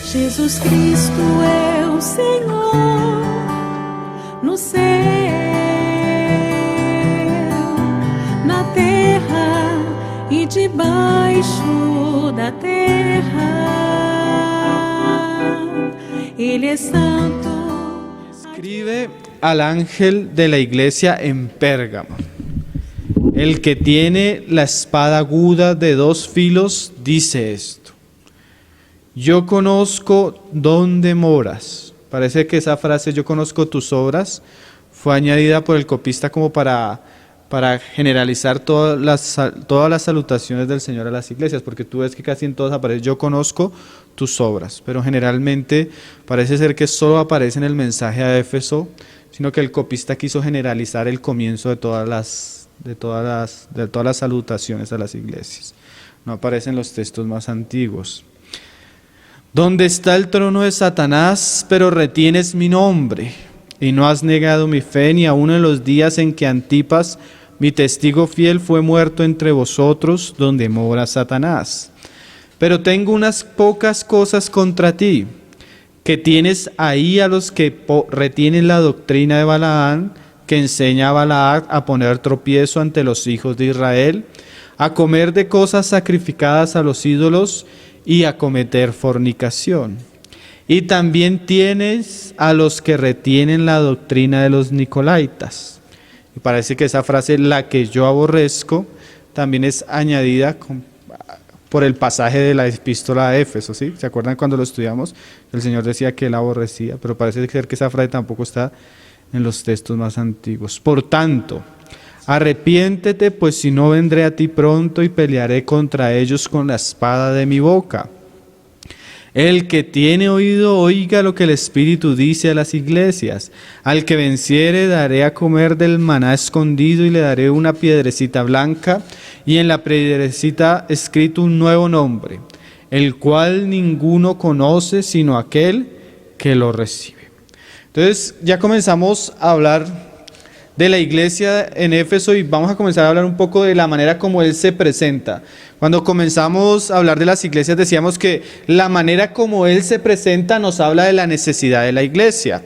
Jesus Cristo é o Senhor no céu, na terra e debaixo da terra. Ele é santo. Escribe al ángel de la iglesia en Pérgamo: el que tiene la espada aguda de 2 filos dice esto: yo conozco dónde moras. Parece que esa frase, yo conozco tus obras, fue añadida por el copista como para generalizar todas las salutaciones del Señor a las iglesias, porque tú ves que casi en todas aparece yo conozco tus obras, pero generalmente parece ser que solo aparece en el mensaje a Éfeso, sino que el copista quiso generalizar el comienzo de todas las salutaciones a las iglesias. No aparece en los textos más antiguos. Donde está el trono de Satanás, pero retienes mi nombre, y no has negado mi fe, ni aun en los días en que Antipas, mi testigo fiel, fue muerto entre vosotros, donde mora Satanás. Pero tengo unas pocas cosas contra ti, que tienes ahí a los que retienen la doctrina de Balaam, que enseña a Balac a poner tropiezo ante los hijos de Israel, a comer de cosas sacrificadas a los ídolos y a cometer fornicación. Y también tienes a los que retienen la doctrina de los Nicolaitas. Y parece que esa frase, la que yo aborrezco, también es añadida por el pasaje de la epístola a Éfeso, ¿sí? ¿Se acuerdan cuando lo estudiamos? El Señor decía que él aborrecía, pero parece ser que esa frase tampoco está en los textos más antiguos. Por tanto, arrepiéntete, pues si no vendré a ti pronto y pelearé contra ellos con la espada de mi boca. El que tiene oído, oiga lo que el Espíritu dice a las iglesias. Al que venciere daré a comer del maná escondido y le daré una piedrecita blanca y en la piedrecita escrito un nuevo nombre, el cual ninguno conoce sino aquel que lo recibe. Entonces ya comenzamos a hablar de la iglesia en Éfeso y vamos a comenzar a hablar un poco de la manera como él se presenta. Cuando comenzamos a hablar de las iglesias decíamos que la manera como él se presenta nos habla de la necesidad de la iglesia.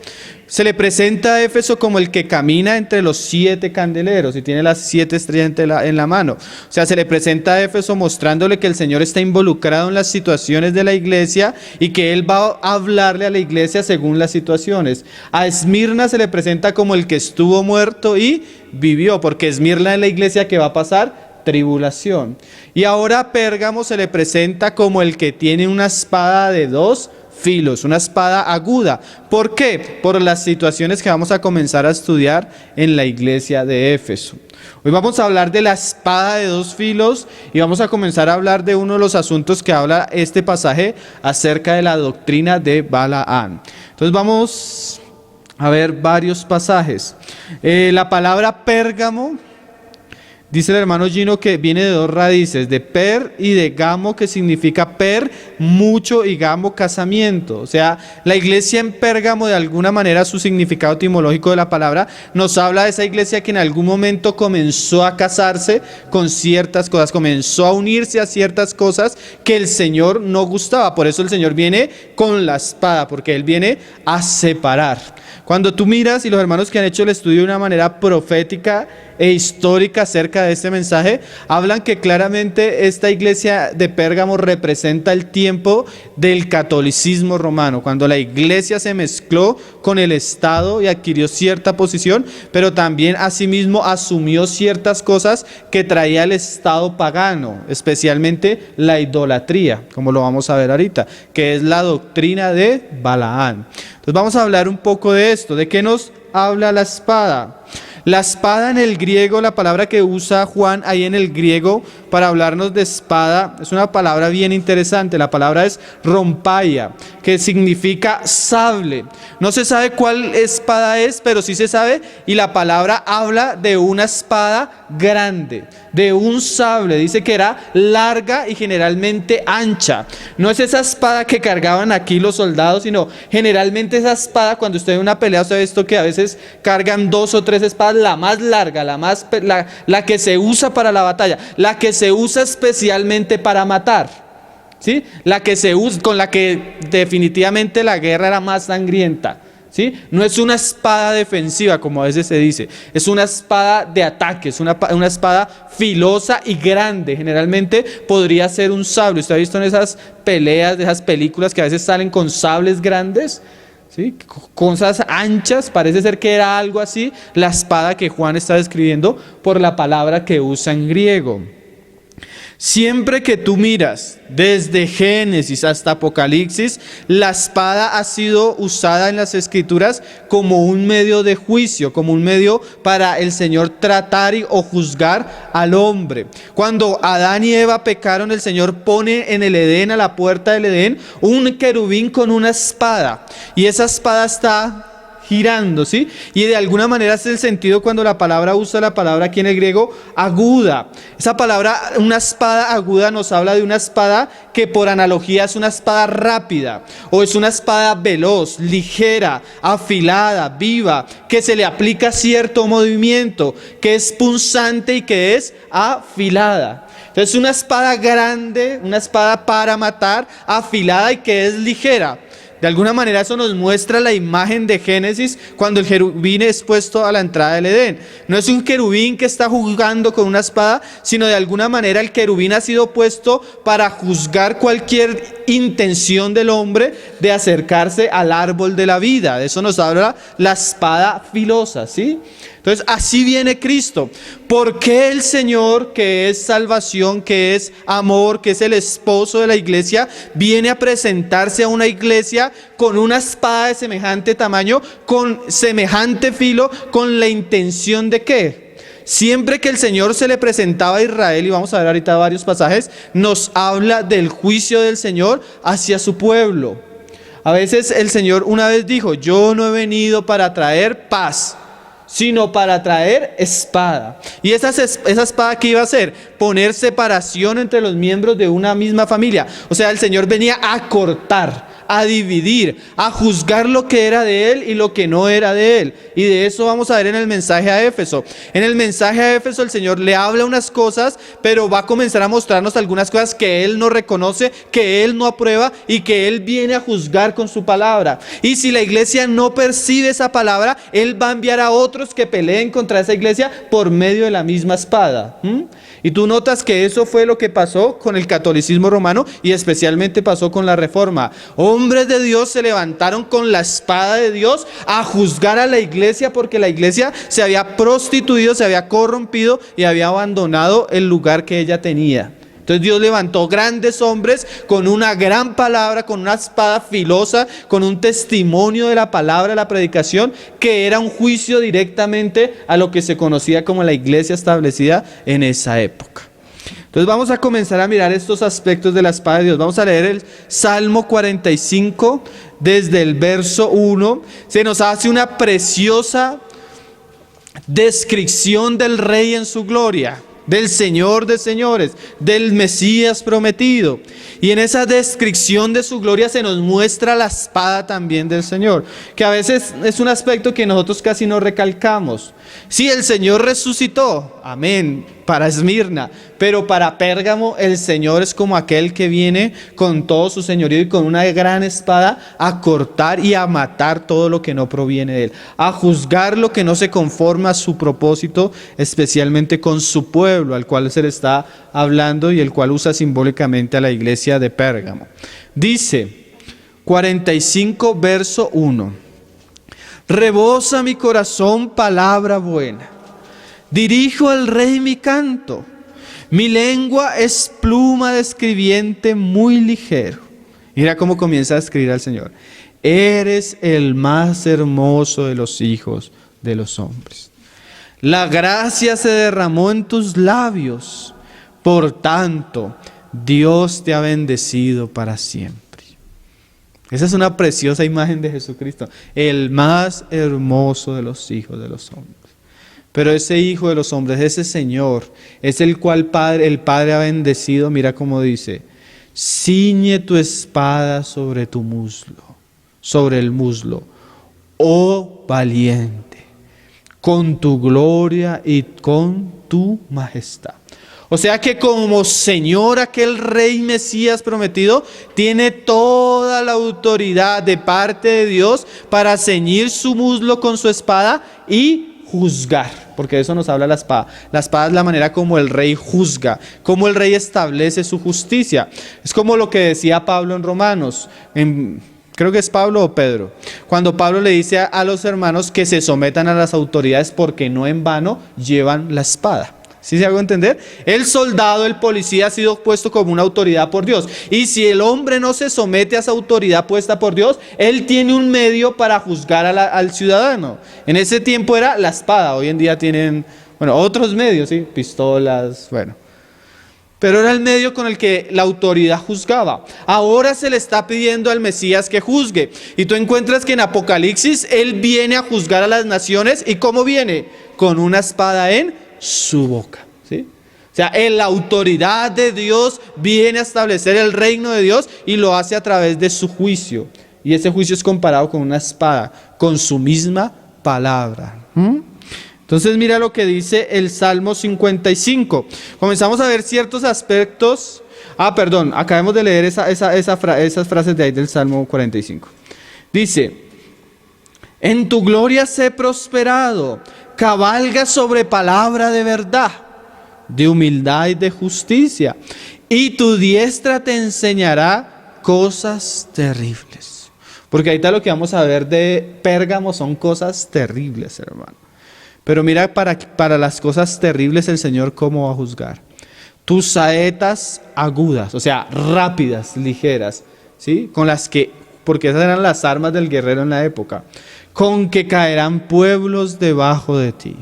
Se le presenta a Éfeso como el que camina entre los 7 candeleros y tiene las 7 estrellas en la mano. O sea, se le presenta a Éfeso mostrándole que el Señor está involucrado en las situaciones de la iglesia y que Él va a hablarle a la iglesia según las situaciones. A Esmirna se le presenta como el que estuvo muerto y vivió, porque Esmirna es la iglesia que va a pasar tribulación. Y ahora a Pérgamo se le presenta como el que tiene una espada de 2 filos, una espada aguda. ¿Por qué? Por las situaciones que vamos a comenzar a estudiar en la iglesia de Éfeso. Hoy vamos a hablar de la espada de 2 filos y vamos a comenzar a hablar de uno de los asuntos que habla este pasaje acerca de la doctrina de Balaam. Entonces vamos a ver varios pasajes. La palabra Pérgamo, dice el hermano Gino que viene de 2 raíces, de per y de gamo, que significa per, mucho, y gamo, casamiento. O sea, la iglesia en Pérgamo, de alguna manera, su significado etimológico de la palabra, nos habla de esa iglesia que en algún momento comenzó a casarse con ciertas cosas, comenzó a unirse a ciertas cosas que el Señor no gustaba. Por eso el Señor viene con la espada, porque Él viene a separar. Cuando tú miras, y los hermanos que han hecho el estudio de una manera profética e histórica acerca de este mensaje, hablan que claramente esta iglesia de Pérgamo representa el tiempo del catolicismo romano, cuando la iglesia se mezcló con el Estado y adquirió cierta posición, pero también asimismo asumió ciertas cosas que traía el Estado pagano, especialmente la idolatría, como lo vamos a ver ahorita, que es la doctrina de Balaam. Entonces vamos a hablar un poco de esto. ¿De qué nos habla la espada? La espada en el griego, la palabra que usa Juan ahí en el griego para hablarnos de espada, es una palabra bien interesante. La palabra es rompaia, que significa sable. No se sabe cuál espada es, pero sí se sabe, y la palabra habla de una espada grande, de un sable. Dice que era larga y generalmente ancha. No es esa espada que cargaban aquí los soldados, sino generalmente esa espada, cuando usted ve una pelea, usted ve esto que a veces cargan 2 o 3 espadas, la más larga, la que se usa para la batalla, la que se usa especialmente para matar. ¿sí? La que se usa, con la que definitivamente la guerra era más sangrienta, ¿sí? No es una espada defensiva, como a veces se dice, es una espada de ataque, es una espada filosa y grande. Generalmente podría ser un sable. ¿Usted ha visto en esas peleas, de esas películas que a veces salen con sables grandes? ¿Sí? Cosas anchas, parece ser que era algo así, la espada que Juan está describiendo por la palabra que usa en griego. Siempre que tú miras desde Génesis hasta Apocalipsis, la espada ha sido usada en las Escrituras como un medio de juicio, como un medio para el Señor tratar o juzgar al hombre. Cuando Adán y Eva pecaron, el Señor pone en el Edén, a la puerta del Edén, un querubín con una espada. Y esa espada está girando, ¿sí? Y de alguna manera es el sentido cuando la palabra usa la palabra aquí en el griego aguda. Esa palabra, una espada aguda, nos habla de una espada que por analogía es una espada rápida, o es una espada veloz, ligera, afilada, viva, que se le aplica cierto movimiento, que es punzante y que es afilada. Entonces una espada grande, una espada para matar, afilada y que es ligera. De alguna manera eso nos muestra la imagen de Génesis cuando el querubín es puesto a la entrada del Edén. No es un querubín que está jugando con una espada, sino de alguna manera el querubín ha sido puesto para juzgar cualquier intención del hombre de acercarse al árbol de la vida. De eso nos habla la espada filosa, ¿sí? Entonces así viene Cristo. ¿Por qué el Señor, que es salvación, que es amor, que es el esposo de la iglesia, viene a presentarse a una iglesia con una espada de semejante tamaño, con semejante filo, con la intención de qué? Siempre que el Señor se le presentaba a Israel, y vamos a ver ahorita varios pasajes, nos habla del juicio del Señor hacia su pueblo. A veces el Señor una vez dijo: yo no he venido para traer paz, sino para traer espada. ¿Y esa espada qué iba a hacer? Poner separación entre los miembros de una misma familia. O sea, el Señor venía a cortar, a dividir, a juzgar lo que era de Él y lo que no era de Él. Y de eso vamos a ver en el mensaje a Éfeso. En el mensaje a Éfeso el Señor le habla unas cosas, pero va a comenzar a mostrarnos algunas cosas que Él no reconoce, que Él no aprueba y que Él viene a juzgar con su palabra. Y si la iglesia no percibe esa palabra, Él va a enviar a otros que peleen contra esa iglesia por medio de la misma espada. Y tú notas que eso fue lo que pasó con el catolicismo romano y especialmente pasó con la Reforma. Hombres de Dios se levantaron con la espada de Dios a juzgar a la iglesia porque la iglesia se había prostituido, se había corrompido y había abandonado el lugar que ella tenía. Entonces Dios levantó grandes hombres con una gran palabra, con una espada filosa, con un testimonio de la palabra, la predicación, que era un juicio directamente a lo que se conocía como la iglesia establecida en esa época. Entonces vamos a comenzar a mirar estos aspectos de la espada de Dios. Vamos a leer el Salmo 45 desde el verso 1. Se nos hace una preciosa descripción del Rey en su gloria, del Señor de señores, del Mesías prometido. Y en esa descripción de su gloria se nos muestra la espada también del Señor, que a veces es un aspecto que nosotros casi no recalcamos. Sí, el Señor resucitó, amén, para Esmirna, pero para Pérgamo el Señor es como aquel que viene con todo su señorío y con una gran espada a cortar y a matar todo lo que no proviene de Él, a juzgar lo que no se conforma a su propósito, especialmente con su pueblo, al cual se le está hablando y el cual usa simbólicamente a la iglesia de Pérgamo. Dice 45 verso 1: rebosa mi corazón palabra buena, dirijo al Rey mi canto, mi lengua es pluma de escribiente muy ligero. Mira cómo comienza a escribir al Señor: eres el más hermoso de los hijos de los hombres. La gracia se derramó en tus labios, por tanto, Dios te ha bendecido para siempre. Esa es una preciosa imagen de Jesucristo, el más hermoso de los hijos de los hombres. Pero ese hijo de los hombres, ese Señor, es el cual el Padre ha bendecido. Mira cómo dice: ciñe tu espada sobre tu muslo, sobre el muslo, oh valiente, con tu gloria y con tu majestad. O sea que como Señor, aquel Rey Mesías prometido, tiene toda la autoridad de parte de Dios para ceñir su muslo con su espada y juzgar, porque de eso nos habla la espada. La espada es la manera como el Rey juzga, como el Rey establece su justicia. Es como lo que decía Pablo en Romanos, creo que es Pablo o Pedro, cuando Pablo le dice a los hermanos que se sometan a las autoridades porque no en vano llevan la espada. ¿Sí se hago entender? El soldado, el policía ha sido puesto como una autoridad por Dios. Y si el hombre no se somete a esa autoridad puesta por Dios, él tiene un medio para juzgar al ciudadano. En ese tiempo era la espada, hoy en día tienen, otros medios, ¿sí? Pistolas, Pero era el medio con el que la autoridad juzgaba. Ahora se le está pidiendo al Mesías que juzgue. Y tú encuentras que en Apocalipsis Él viene a juzgar a las naciones. ¿Y cómo viene? Con una espada en su boca, ¿sí? O sea, la autoridad de Dios viene a establecer el reino de Dios y lo hace a través de su juicio. Y ese juicio es comparado con una espada, con su misma palabra. Entonces mira lo que dice el Salmo 55. Comenzamos a ver ciertos aspectos. Acabamos de leer esas frases de ahí del Salmo 45. Dice: en tu gloria sé prosperado, cabalga sobre palabra de verdad, de humildad y de justicia, y tu diestra te enseñará cosas terribles. Porque ahorita lo que vamos a ver de Pérgamo son cosas terribles, hermano. Pero mira, para las cosas terribles el Señor cómo va a juzgar. Tus saetas agudas, o sea, rápidas, ligeras, ¿sí? Porque esas eran las armas del guerrero en la época, con que caerán pueblos debajo de ti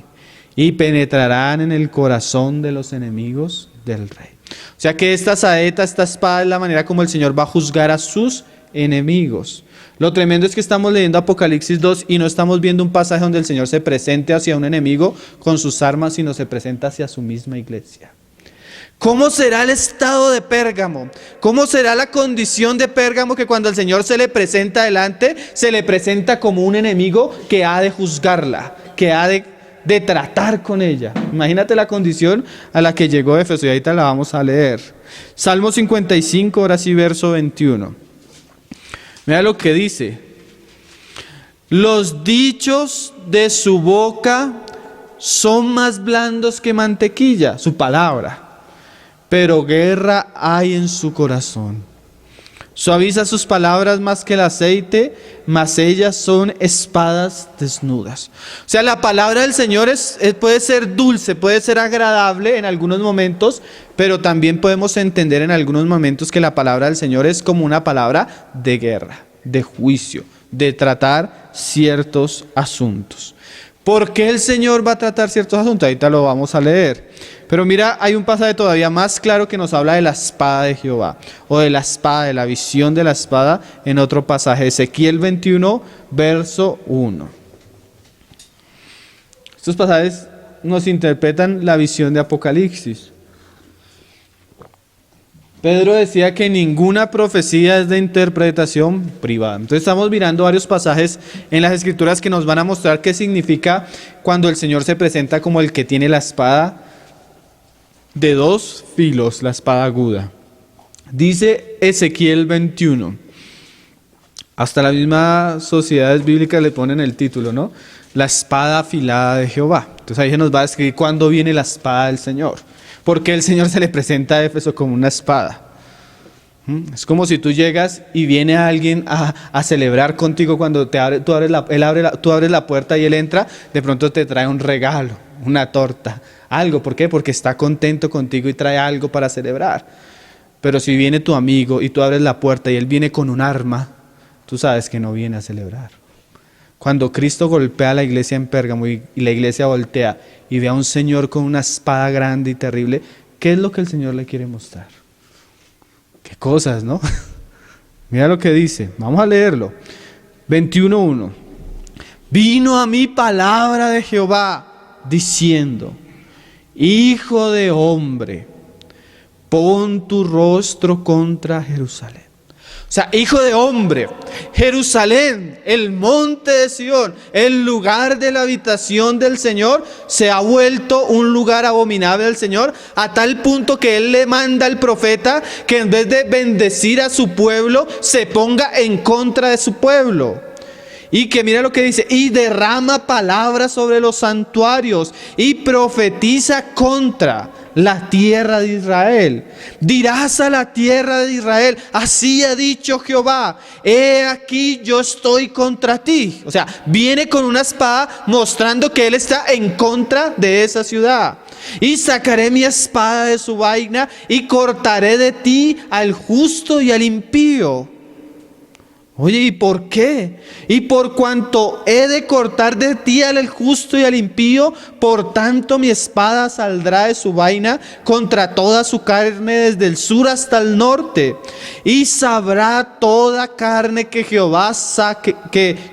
y penetrarán en el corazón de los enemigos del rey. O sea que esta saeta, esta espada es la manera como el Señor va a juzgar a sus enemigos. Lo tremendo es que estamos leyendo Apocalipsis 2 y no estamos viendo un pasaje donde el Señor se presente hacia un enemigo con sus armas, sino se presenta hacia su misma iglesia. ¿Cómo será el estado de Pérgamo? ¿Cómo será la condición de Pérgamo que cuando el Señor se le presenta delante, se le presenta como un enemigo que ha de juzgarla, que ha de tratar con ella? Imagínate la condición a la que llegó Éfeso, y ahorita la vamos a leer. Salmo 55, ahora sí, verso 21. Mira lo que dice: los dichos de su boca son más blandos que mantequilla, su palabra, pero guerra hay en su corazón. Suaviza sus palabras más que el aceite, mas ellas son espadas desnudas. O sea, la palabra del Señor puede ser dulce, puede ser agradable en algunos momentos, pero también podemos entender en algunos momentos que la palabra del Señor es como una palabra de guerra, de juicio, de tratar ciertos asuntos. ¿Por qué el Señor va a tratar ciertos asuntos? Ahorita lo vamos a leer. Pero mira, hay un pasaje todavía más claro que nos habla de la espada de Jehová, o de la espada, de la visión de la espada, en otro pasaje, Ezequiel 21, verso 1. Estos pasajes nos interpretan la visión de Apocalipsis. Pedro decía que ninguna profecía es de interpretación privada. Entonces estamos mirando varios pasajes en las Escrituras que nos van a mostrar qué significa cuando el Señor se presenta como el que tiene la espada de dos filos, la espada aguda. Dice Ezequiel 21. Hasta la misma Sociedades Bíblicas le ponen el título, ¿no? La espada afilada de Jehová. Entonces ahí se nos va a describir cuándo viene la espada del Señor. Porque el Señor se le presenta a Éfeso como una espada. Es como si tú llegas y viene alguien a celebrar contigo cuando tú abres la puerta y él entra, de pronto te trae un regalo, una torta, algo. ¿Por qué? Porque está contento contigo y trae algo para celebrar. Pero si viene tu amigo y tú abres la puerta y él viene con un arma, tú sabes que no viene a celebrar. Cuando Cristo golpea a la iglesia en Pérgamo y la iglesia voltea y ve a un Señor con una espada grande y terrible, ¿qué es lo que el Señor le quiere mostrar? Qué cosas, ¿no? Mira lo que dice, vamos a leerlo. 21:1. Vino a mí palabra de Jehová diciendo: Hijo de hombre, pon tu rostro contra Jerusalén. O O sea, hijo de hombre, Jerusalén, el monte de Sión, el lugar de la habitación del Señor, se ha vuelto un lugar abominable al Señor, a tal punto que Él le manda al profeta que en vez de bendecir a su pueblo, se ponga en contra de su pueblo. Y que mira lo que dice, y derrama palabras sobre los santuarios y profetiza contra la tierra de Israel. Dirás a la tierra de Israel, así ha dicho Jehová, he aquí yo estoy contra ti. O sea, viene con una espada mostrando que Él está en contra de esa ciudad. Y sacaré mi espada de su vaina y cortaré de ti al justo y al impío. Oye, ¿y por qué? Y por cuanto he de cortar de ti al justo y al impío, por tanto mi espada saldrá de su vaina contra toda su carne desde el sur hasta el norte. Y sabrá toda carne que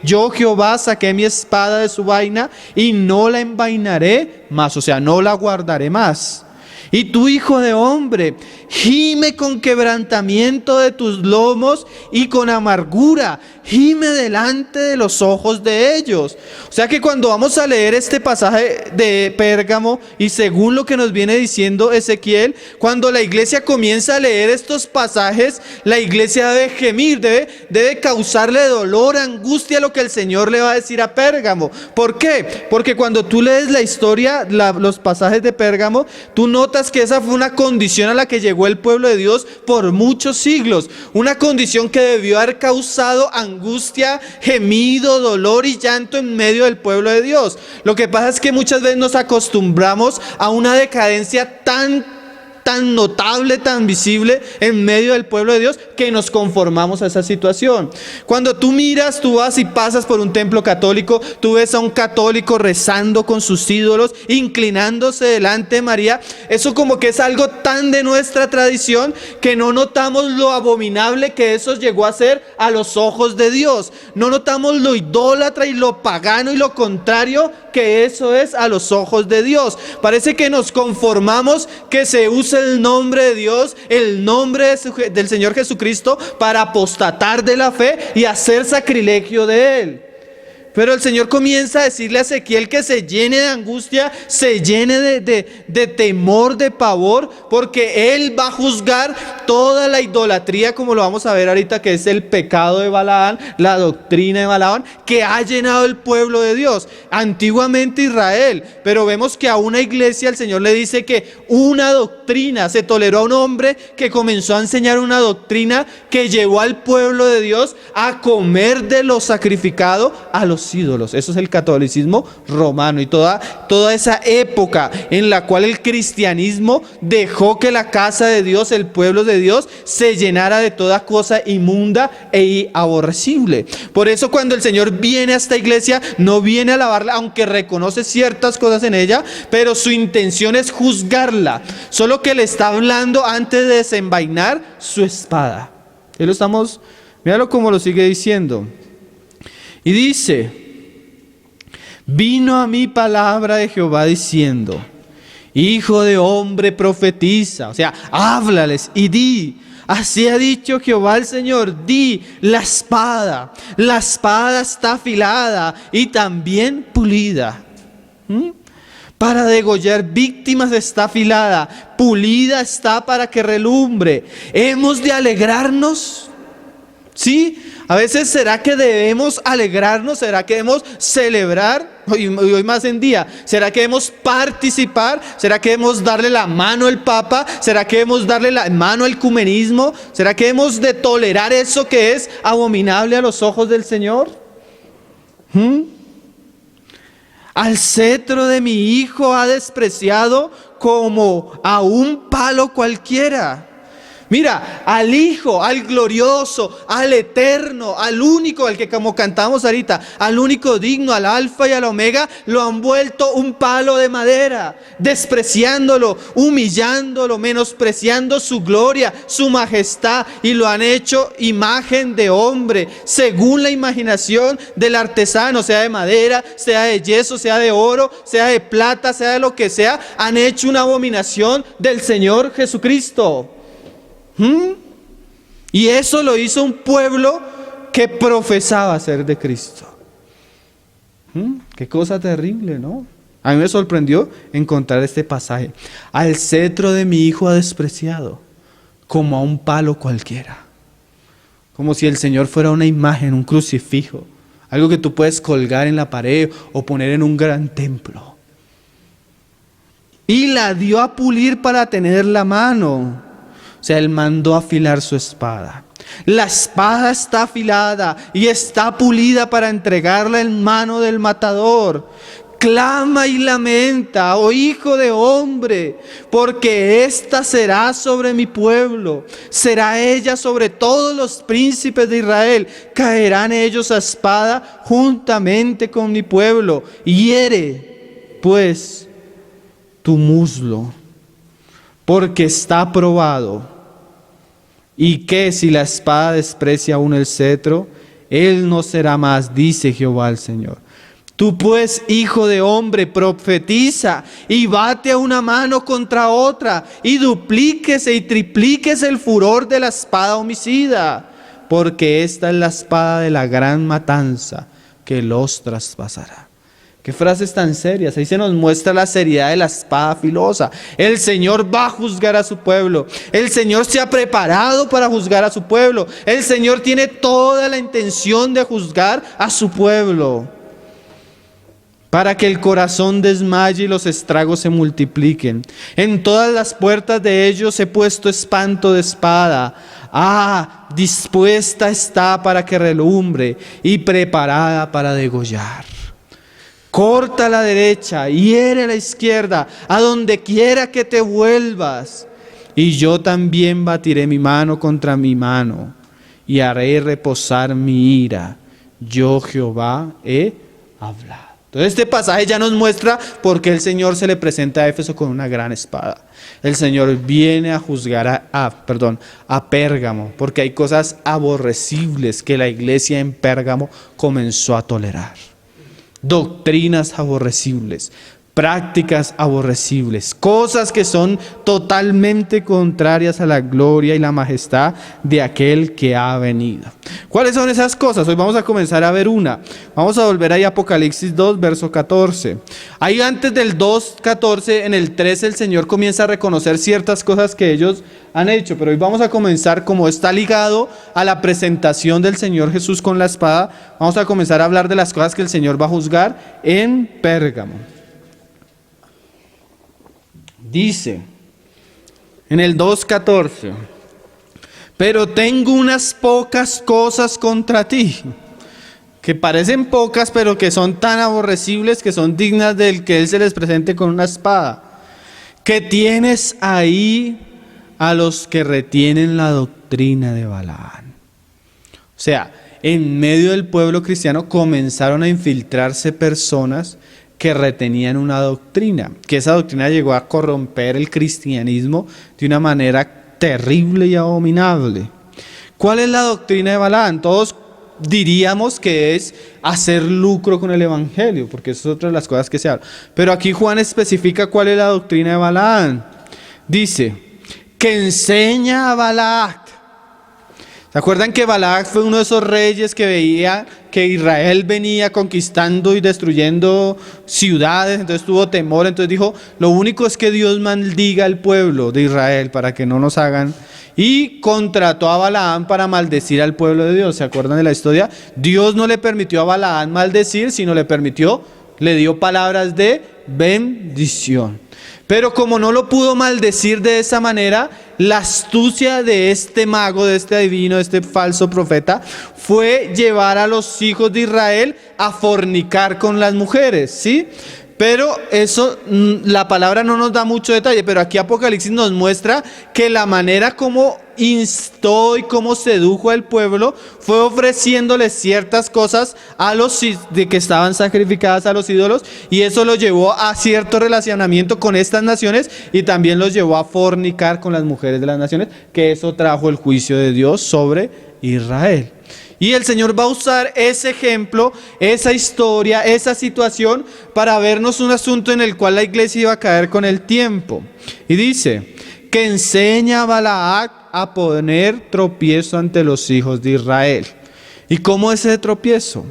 yo Jehová saqué mi espada de su vaina y no la envainaré más, o sea, no la guardaré más. Y tú, hijo de hombre, gime con quebrantamiento de tus lomos y con amargura, gime delante de los ojos de ellos. O sea que cuando vamos a leer este pasaje de Pérgamo, y según lo que nos viene diciendo Ezequiel, cuando la iglesia comienza a leer estos pasajes, la iglesia debe gemir, debe causarle dolor, angustia a lo que el Señor le va a decir a Pérgamo. ¿Por qué? Porque cuando tú lees la historia, los pasajes de Pérgamo, tú notas que esa fue una condición a la que llegó el pueblo de Dios por muchos siglos. Una condición que debió haber causado angustia, gemido, dolor y llanto en medio del pueblo de Dios. Lo que pasa es que muchas veces nos acostumbramos a una decadencia tan notable, tan visible en medio del pueblo de Dios, que nos conformamos a esa situación. Cuando tú miras, tú vas y pasas por un templo católico, tú ves a un católico rezando con sus ídolos, inclinándose delante de María. Eso como que es algo tan de nuestra tradición que no notamos lo abominable que eso llegó a ser a los ojos de Dios. No notamos lo idólatra y lo pagano y lo contrario que eso es a los ojos de Dios. Parece que nos conformamos que se use el nombre de Dios, el nombre del Señor Jesucristo, para apostatar de la fe y hacer sacrilegio de Él. Pero el Señor comienza a decirle a Ezequiel que se llene de angustia, se llene de temor, de pavor, porque Él va a juzgar toda la idolatría, como lo vamos a ver ahorita, que es el pecado de Balaán, la doctrina de Balaán, que ha llenado el pueblo de Dios. Antiguamente Israel, pero vemos que a una iglesia el Señor le dice que una doctrina, se toleró a un hombre que comenzó a enseñar una doctrina que llevó al pueblo de Dios a comer de lo sacrificado a los ídolos. Eso es el catolicismo romano y toda esa época en la cual el cristianismo dejó que la casa de Dios, el pueblo de Dios, se llenara de toda cosa inmunda e aborrecible. Por eso cuando el Señor viene a esta iglesia, no viene a alabarla, aunque reconoce ciertas cosas en ella, pero su intención es juzgarla. Solo que le está hablando antes de desenvainar su espada. Míralo como lo sigue diciendo. Y dice, vino a mí palabra de Jehová diciendo, hijo de hombre, profetiza, o sea, háblales y di, así ha dicho Jehová el Señor, di, la espada está afilada y también pulida. Para degollar víctimas está afilada, pulida está para que relumbre. ¿Hemos de alegrarnos? ¿Sí? A veces, ¿será que debemos alegrarnos? ¿Será que debemos celebrar? Hoy más en día, ¿será que debemos participar? ¿Será que debemos darle la mano al Papa? ¿Será que debemos darle la mano al ecumenismo? ¿Será que debemos de tolerar eso que es abominable a los ojos del Señor? Al cetro de mi hijo ha despreciado como a un palo cualquiera. Mira, al Hijo, al glorioso, al eterno, al único, al que como cantamos ahorita, al único digno, al alfa y al omega, lo han vuelto un palo de madera, despreciándolo, humillándolo, menospreciando su gloria, su majestad, y lo han hecho imagen de hombre, según la imaginación del artesano, sea de madera, sea de yeso, sea de oro, sea de plata, sea de lo que sea, han hecho una abominación del Señor Jesucristo. Y eso lo hizo un pueblo que profesaba ser de Cristo. Qué cosa terrible, ¿no? A mí me sorprendió encontrar este pasaje. Al cetro de mi hijo ha despreciado, como a un palo cualquiera. Como si el Señor fuera una imagen, un crucifijo, algo que tú puedes colgar en la pared o poner en un gran templo. Y la dio a pulir para tener la mano. O sea, Él mandó afilar su espada. La espada está afilada y está pulida para entregarla en mano del matador. Clama y lamenta, oh hijo de hombre, porque ésta será sobre mi pueblo, será ella sobre todos los príncipes de Israel. Caerán ellos a espada juntamente con mi pueblo. Hiere, pues, tu muslo, porque está probado. Y que si la espada desprecia aún el cetro, él no será más, dice Jehová el Señor. Tú pues, hijo de hombre, profetiza y bate a una mano contra otra, y duplíquese y triplíquese el furor de la espada homicida, porque esta es la espada de la gran matanza que los traspasará. Qué frases tan serias. Ahí se nos muestra la seriedad de la espada filosa. El Señor va a juzgar a su pueblo. El Señor se ha preparado para juzgar a su pueblo. El Señor tiene toda la intención de juzgar a su pueblo, para que el corazón desmaye y los estragos se multipliquen. En todas las puertas de ellos he puesto espanto de espada. Dispuesta está para que relumbre y preparada para degollar. Corta a la derecha, hiere a la izquierda, a donde quiera que te vuelvas. Y yo también batiré mi mano contra mi mano, y haré reposar mi ira. Yo Jehová he hablado. Entonces este pasaje ya nos muestra por qué el Señor se le presenta a Éfeso con una gran espada. El Señor viene a juzgar a Pérgamo, porque hay cosas aborrecibles que la iglesia en Pérgamo comenzó a tolerar. Doctrinas aborrecibles, prácticas aborrecibles, cosas que son totalmente contrarias a la gloria y la majestad de aquel que ha venido. ¿Cuáles son esas cosas? Hoy vamos a comenzar a ver una. Vamos a volver ahí a Apocalipsis 2, verso 14. Ahí antes del 2:14, en el 13, el Señor comienza a reconocer ciertas cosas que ellos han hecho, pero hoy vamos a comenzar, como está ligado a la presentación del Señor Jesús con la espada, vamos a comenzar a hablar de las cosas que el Señor va a juzgar en Pérgamo. Dice en el 2:14: pero tengo unas pocas cosas contra ti, que parecen pocas, pero que son tan aborrecibles que son dignas del que Él se les presente con una espada. Que tienes ahí a los que retienen la doctrina de Balaam. O sea, en medio del pueblo cristiano comenzaron a infiltrarse personas que retenían una doctrina, que esa doctrina llegó a corromper el cristianismo de una manera terrible y abominable. ¿Cuál es la doctrina de Balaam? Todos diríamos que es hacer lucro con el evangelio, porque eso es otra de las cosas que se habla. Pero aquí Juan especifica cuál es la doctrina de Balaam. Dice que enseña a Balac. ¿Se acuerdan que Balac fue uno de esos reyes que veía que Israel venía conquistando y destruyendo ciudades? Entonces tuvo temor, entonces dijo, lo único es que Dios maldiga al pueblo de Israel para que no nos hagan. Y contrató a Balaam para maldecir al pueblo de Dios. ¿Se acuerdan de la historia? Dios no le permitió a Balaam maldecir, sino le dio palabras de bendición. Pero como no lo pudo maldecir de esa manera, la astucia de este mago, de este adivino, de este falso profeta, fue llevar a los hijos de Israel a fornicar con las mujeres, ¿sí? Pero eso, la palabra no nos da mucho detalle, pero aquí Apocalipsis nos muestra que la manera como instó y cómo sedujo al pueblo fue ofreciéndoles ciertas cosas a los de que estaban sacrificadas a los ídolos, y eso lo llevó a cierto relacionamiento con estas naciones y también los llevó a fornicar con las mujeres de las naciones, que eso trajo el juicio de Dios sobre Israel. Y el Señor va a usar ese ejemplo, esa historia, esa situación para vernos un asunto en el cual la iglesia iba a caer con el tiempo. Y dice que enseña a Balac a poner tropiezo ante los hijos de Israel. ¿Y cómo es ese tropiezo?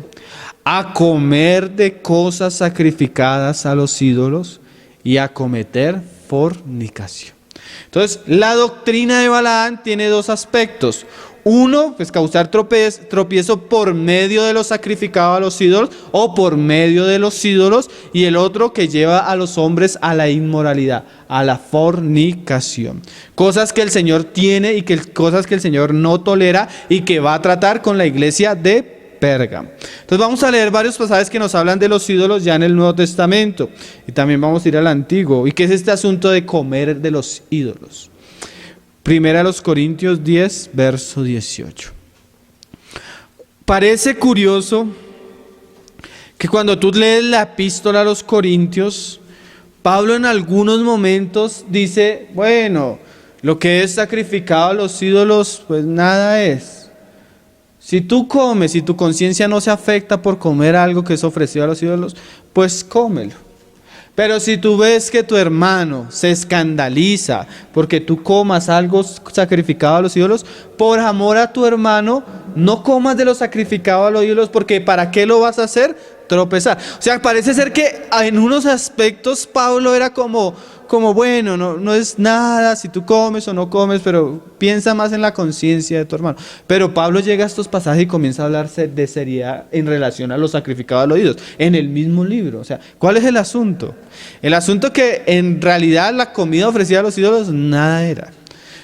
A comer de cosas sacrificadas a los ídolos y a cometer fornicación. Entonces, la doctrina de Balaam tiene dos aspectos. Uno, pues causar tropiezo por medio de lo sacrificado a los ídolos o por medio de los ídolos. Y el otro que lleva a los hombres a la inmoralidad, a la fornicación. Cosas que el Señor tiene y cosas que el Señor no tolera y que va a tratar con la iglesia de Pérgamo. Entonces vamos a leer varios pasajes que nos hablan de los ídolos ya en el Nuevo Testamento. Y también vamos a ir al Antiguo. ¿Y qué es este asunto de comer de los ídolos? Primera a los Corintios 10, verso 18. Parece curioso que cuando tú lees la epístola a los Corintios, Pablo en algunos momentos dice, bueno, lo que es sacrificado a los ídolos, pues nada es. Si tú comes y tu conciencia no se afecta por comer algo que es ofrecido a los ídolos, pues cómelo. Pero si tú ves que tu hermano se escandaliza porque tú comas algo sacrificado a los ídolos, por amor a tu hermano, no comas de lo sacrificado a los ídolos, porque ¿para qué lo vas a hacer? Tropezar. O sea, parece ser que en unos aspectos Pablo era como bueno, no es nada si tú comes o no comes, pero piensa más en la conciencia de tu hermano. Pero Pablo llega a estos pasajes y comienza a hablar de seriedad en relación a lo sacrificado a los ídolos, en el mismo libro. O sea, ¿cuál es el asunto? El asunto que en realidad la comida ofrecida a los ídolos nada era.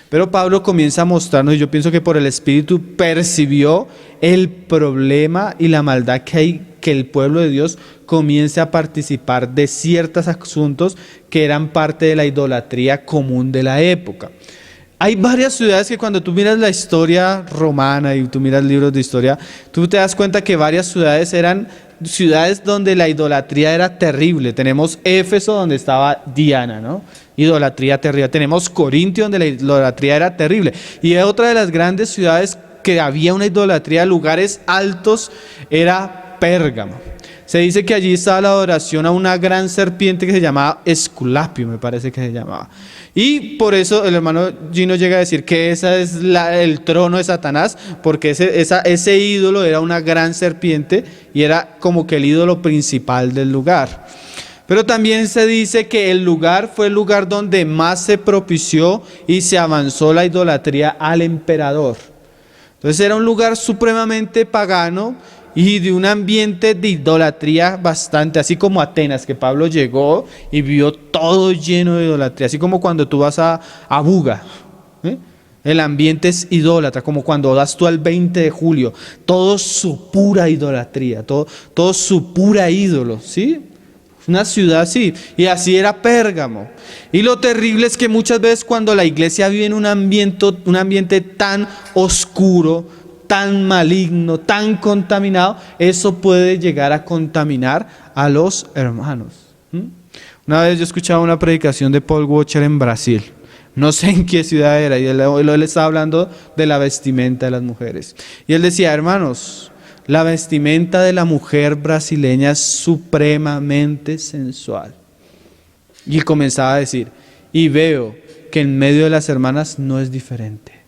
Pero Pablo comienza a mostrarnos, y yo pienso que por el Espíritu percibió el problema y la maldad que hay, que el pueblo de Dios comience a participar de ciertos asuntos que eran parte de la idolatría común de la época. Hay varias ciudades que cuando tú miras la historia romana y tú miras libros de historia, tú te das cuenta que varias ciudades eran ciudades donde la idolatría era terrible. Tenemos Éfeso, donde estaba Diana, ¿no? Idolatría terrible. Tenemos Corintio, donde la idolatría era terrible. Y otra de las grandes ciudades que había una idolatría, lugares altos, era Pérgamo. Se dice que allí estaba la adoración a una gran serpiente que se llamaba Esculapio, me parece que se llamaba. Y por eso el hermano Gino llega a decir que ese es el trono de Satanás, porque ese ídolo era una gran serpiente y era como que el ídolo principal del lugar. Pero también se dice que el lugar fue el lugar donde más se propició y se avanzó la idolatría al emperador. Entonces era un lugar supremamente pagano y de un ambiente de idolatría bastante, así como Atenas, que Pablo llegó y vio todo lleno de idolatría, así como cuando tú vas a Buga, ¿eh? El ambiente es idólatra, como cuando vas tú al 20 de julio, todo su pura idolatría, todo su pura ídolo, ¿sí? Una ciudad así, y así era Pérgamo. Y lo terrible es que muchas veces cuando la iglesia vive en un ambiente tan oscuro, tan maligno, tan contaminado, eso puede llegar a contaminar a los hermanos. Una vez yo escuchaba una predicación de Paul Washer en Brasil, no sé en qué ciudad era, y él estaba hablando de la vestimenta de las mujeres. Y él decía, hermanos, la vestimenta de la mujer brasileña es supremamente sensual. Y él comenzaba a decir, y veo que en medio de las hermanas no es diferente.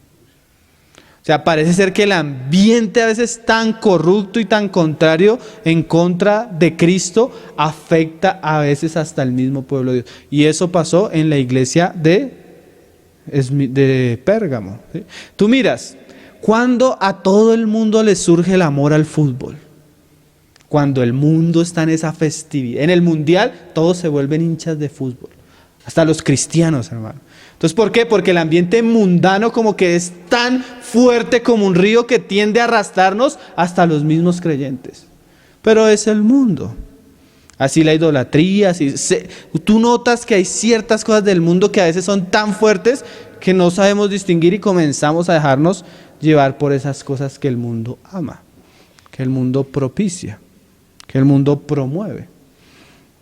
O sea, parece ser que el ambiente a veces tan corrupto y tan contrario en contra de Cristo afecta a veces hasta el mismo pueblo de Dios. Y eso pasó en la iglesia de Pérgamo, ¿sí? Tú miras, cuando a todo el mundo le surge el amor al fútbol, cuando el mundo está en esa festividad, en el mundial todos se vuelven hinchas de fútbol, hasta los cristianos, hermano. Entonces, ¿por qué? Porque el ambiente mundano como que es tan fuerte como un río que tiende a arrastrarnos hasta los mismos creyentes. Pero es el mundo. Así la idolatría, tú notas que hay ciertas cosas del mundo que a veces son tan fuertes que no sabemos distinguir y comenzamos a dejarnos llevar por esas cosas que el mundo ama, que el mundo propicia, que el mundo promueve.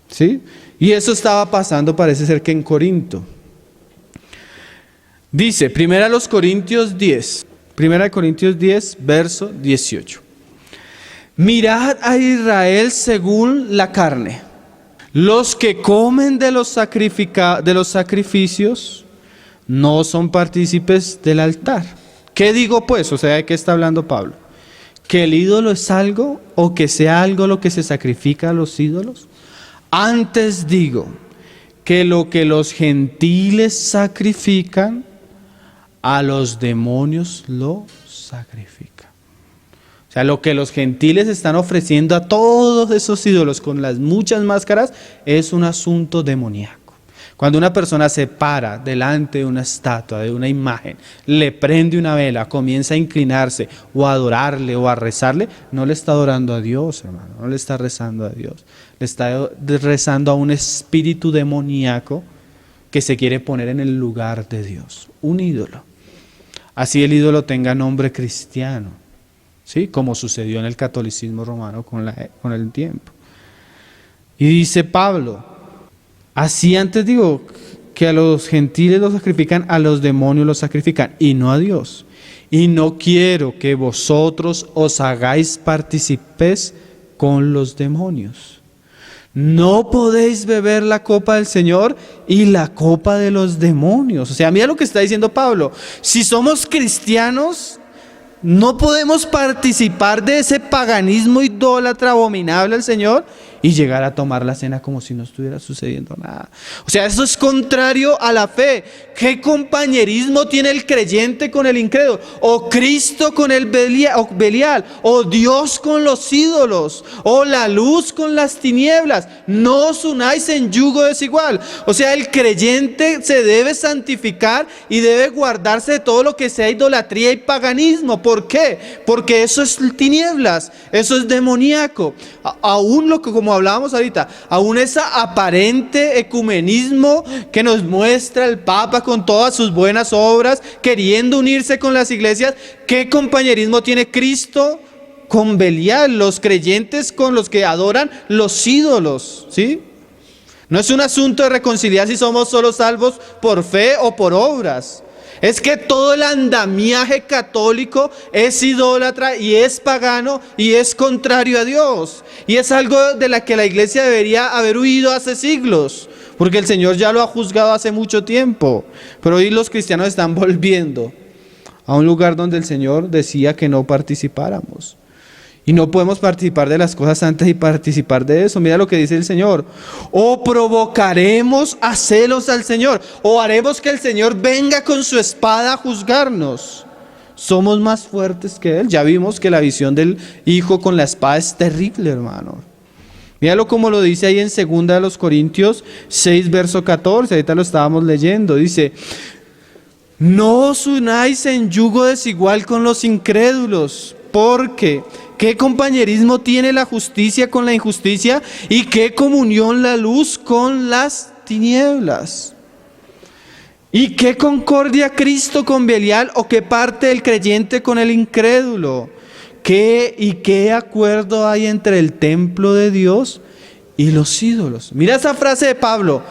¿Sí? Y eso estaba pasando, parece ser que en Corinto. Dice, 1 Corintios 10, verso 18. Mirad a Israel según la carne. Los que comen de los sacrificios no son partícipes del altar. ¿Qué digo pues? O sea, ¿de qué está hablando Pablo? ¿Que el ídolo es algo o que sea algo lo que se sacrifica a los ídolos? Antes digo que lo que los gentiles sacrifican, a los demonios lo sacrifican. O sea, lo que los gentiles están ofreciendo a todos esos ídolos con las muchas máscaras es un asunto demoníaco. Cuando una persona se para delante de una estatua, de una imagen, le prende una vela, comienza a inclinarse o a adorarle o a rezarle, no le está adorando a Dios, hermano, no le está rezando a Dios. Le está rezando a un espíritu demoníaco que se quiere poner en el lugar de Dios, un ídolo. Así el ídolo tenga nombre cristiano, ¿sí? Como sucedió en el catolicismo romano con el tiempo. Y dice Pablo, así antes digo que a los gentiles los sacrifican, a los demonios los sacrifican y no a Dios. Y no quiero que vosotros os hagáis partícipes con los demonios. No podéis beber la copa del Señor y la copa de los demonios. O sea, mira lo que está diciendo Pablo. Si somos cristianos, no podemos participar de ese paganismo idólatra abominable al Señor y llegar a tomar la cena como si no estuviera sucediendo nada. O sea, eso es contrario a la fe. ¿Qué compañerismo tiene el creyente con el incrédulo? O Cristo con el Belial, o Dios con los ídolos, o la luz con las tinieblas. No os unáis en yugo desigual. O sea, el creyente se debe santificar y debe guardarse de todo lo que sea idolatría y paganismo. ¿Por qué? Porque eso es tinieblas, eso es demoníaco. Aún lo que, como hablábamos ahorita, aún esa aparente ecumenismo que nos muestra el Papa con todas sus buenas obras, queriendo unirse con las iglesias, ¿qué compañerismo tiene Cristo con Belial, los creyentes con los que adoran los ídolos? ¿Sí? No es un asunto de reconciliar si somos solo salvos por fe o por obras. Es que todo el andamiaje católico es idólatra y es pagano y es contrario a Dios. Y es algo de la que la iglesia debería haber huido hace siglos, porque el Señor ya lo ha juzgado hace mucho tiempo. Pero hoy los cristianos están volviendo a un lugar donde el Señor decía que no participáramos. Y no podemos participar de las cosas santas y participar de eso. Mira lo que dice el Señor. O provocaremos a celos al Señor, o haremos que el Señor venga con su espada a juzgarnos. Somos más fuertes que Él. Ya vimos que la visión del Hijo con la espada es terrible, hermano. Míralo como lo dice ahí en 2 Corintios 6, verso 14. Ahorita lo estábamos leyendo. Dice: no os unáis en yugo desigual con los incrédulos, porque ¿qué compañerismo tiene la justicia con la injusticia? ¿Y qué comunión la luz con las tinieblas? ¿Y qué concordia Cristo con Belial? ¿O qué parte el creyente con el incrédulo? ¿Qué acuerdo hay entre el templo de Dios y los ídolos? Mira esa frase de Pablo.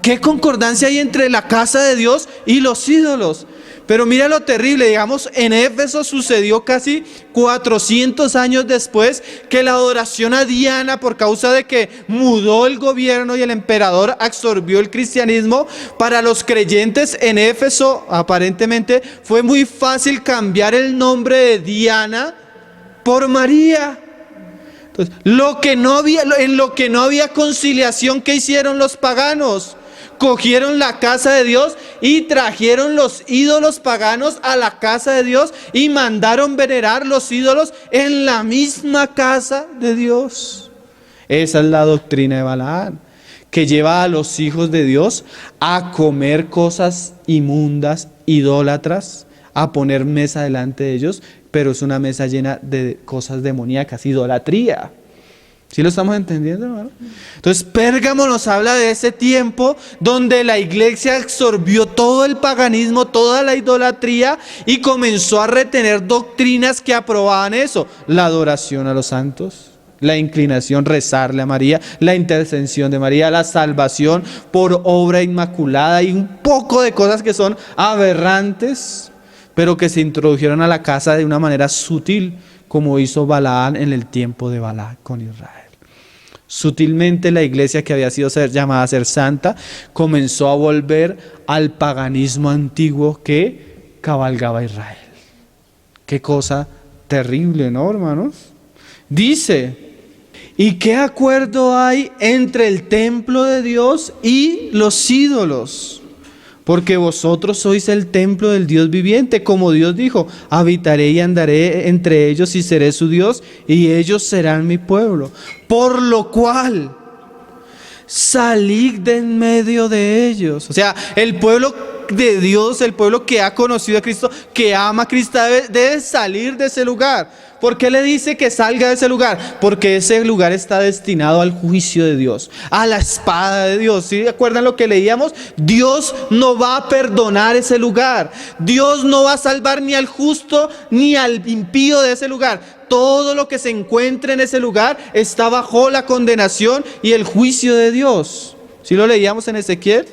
¿Qué concordancia hay entre la casa de Dios y los ídolos? Pero mira lo terrible, digamos, en Éfeso sucedió casi 400 años después que la adoración a Diana, por causa de que mudó el gobierno y el emperador absorbió el cristianismo, para los creyentes en Éfeso aparentemente fue muy fácil cambiar el nombre de Diana por María. Entonces, en lo que no había conciliación, ¿qué hicieron los paganos? Cogieron la casa de Dios y trajeron los ídolos paganos a la casa de Dios y mandaron venerar los ídolos en la misma casa de Dios. Esa es la doctrina de Balaam, que lleva a los hijos de Dios a comer cosas inmundas, idólatras, a poner mesa delante de ellos, pero es una mesa llena de cosas demoníacas, idolatría. ¿Sí lo estamos entendiendo, hermano? Entonces, Pérgamo nos habla de ese tiempo donde la iglesia absorbió todo el paganismo, toda la idolatría y comenzó a retener doctrinas que aprobaban eso. La adoración a los santos, la inclinación, rezarle a María, la intercesión de María, la salvación por obra inmaculada y un poco de cosas que son aberrantes, pero que se introdujeron a la casa de una manera sutil, como hizo Balaam en el tiempo de Balac con Israel. Sutilmente la iglesia que había sido llamada a ser santa comenzó a volver al paganismo antiguo que cabalgaba Israel. Qué cosa terrible, ¿no, hermanos? Dice, ¿y qué acuerdo hay entre el templo de Dios y los ídolos? Porque vosotros sois el templo del Dios viviente, como Dios dijo, habitaré y andaré entre ellos y seré su Dios, y ellos serán mi pueblo. Por lo cual, salid de en medio de ellos. O sea, el pueblo de Dios, el pueblo que ha conocido a Cristo, que ama a Cristo, debe salir de ese lugar. ¿Por qué le dice que salga de ese lugar? Porque ese lugar está destinado al juicio de Dios, a la espada de Dios. ¿Sí recuerdan lo que leíamos? Dios no va a perdonar ese lugar. Dios no va a salvar ni al justo ni al impío de ese lugar. Todo lo que se encuentre en ese lugar está bajo la condenación y el juicio de Dios. ¿Sí lo leíamos en Ezequiel?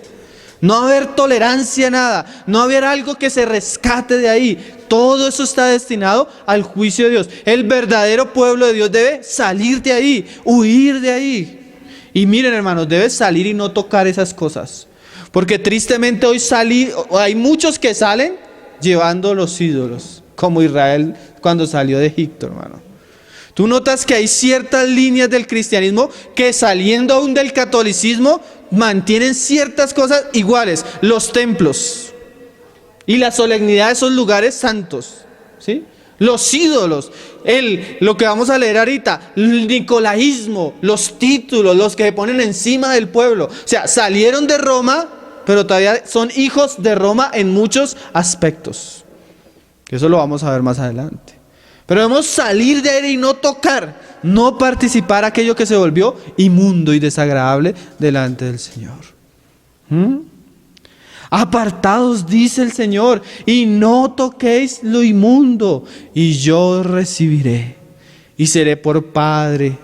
No va a haber tolerancia a nada, no va a haber algo que se rescate de ahí. Todo eso está destinado al juicio de Dios. El verdadero pueblo de Dios debe salir de ahí, huir de ahí. Y miren, hermanos, debe salir y no tocar esas cosas. Porque tristemente hoy hay muchos que salen llevando los ídolos, como Israel cuando salió de Egipto, hermano. Tú notas que hay ciertas líneas del cristianismo que, saliendo aún del catolicismo, mantienen ciertas cosas iguales. Los templos y la solemnidad de esos lugares santos, ¿sí? Los ídolos, lo que vamos a leer ahorita, el nicolaísmo, los títulos, los que se ponen encima del pueblo. O sea, salieron de Roma, pero todavía son hijos de Roma en muchos aspectos. Eso lo vamos a ver más adelante. Pero debemos salir de él y no tocar, no participar aquello que se volvió inmundo y desagradable delante del Señor. Apartaos, dice el Señor, y no toquéis lo inmundo, y yo os recibiré, y seré por padre,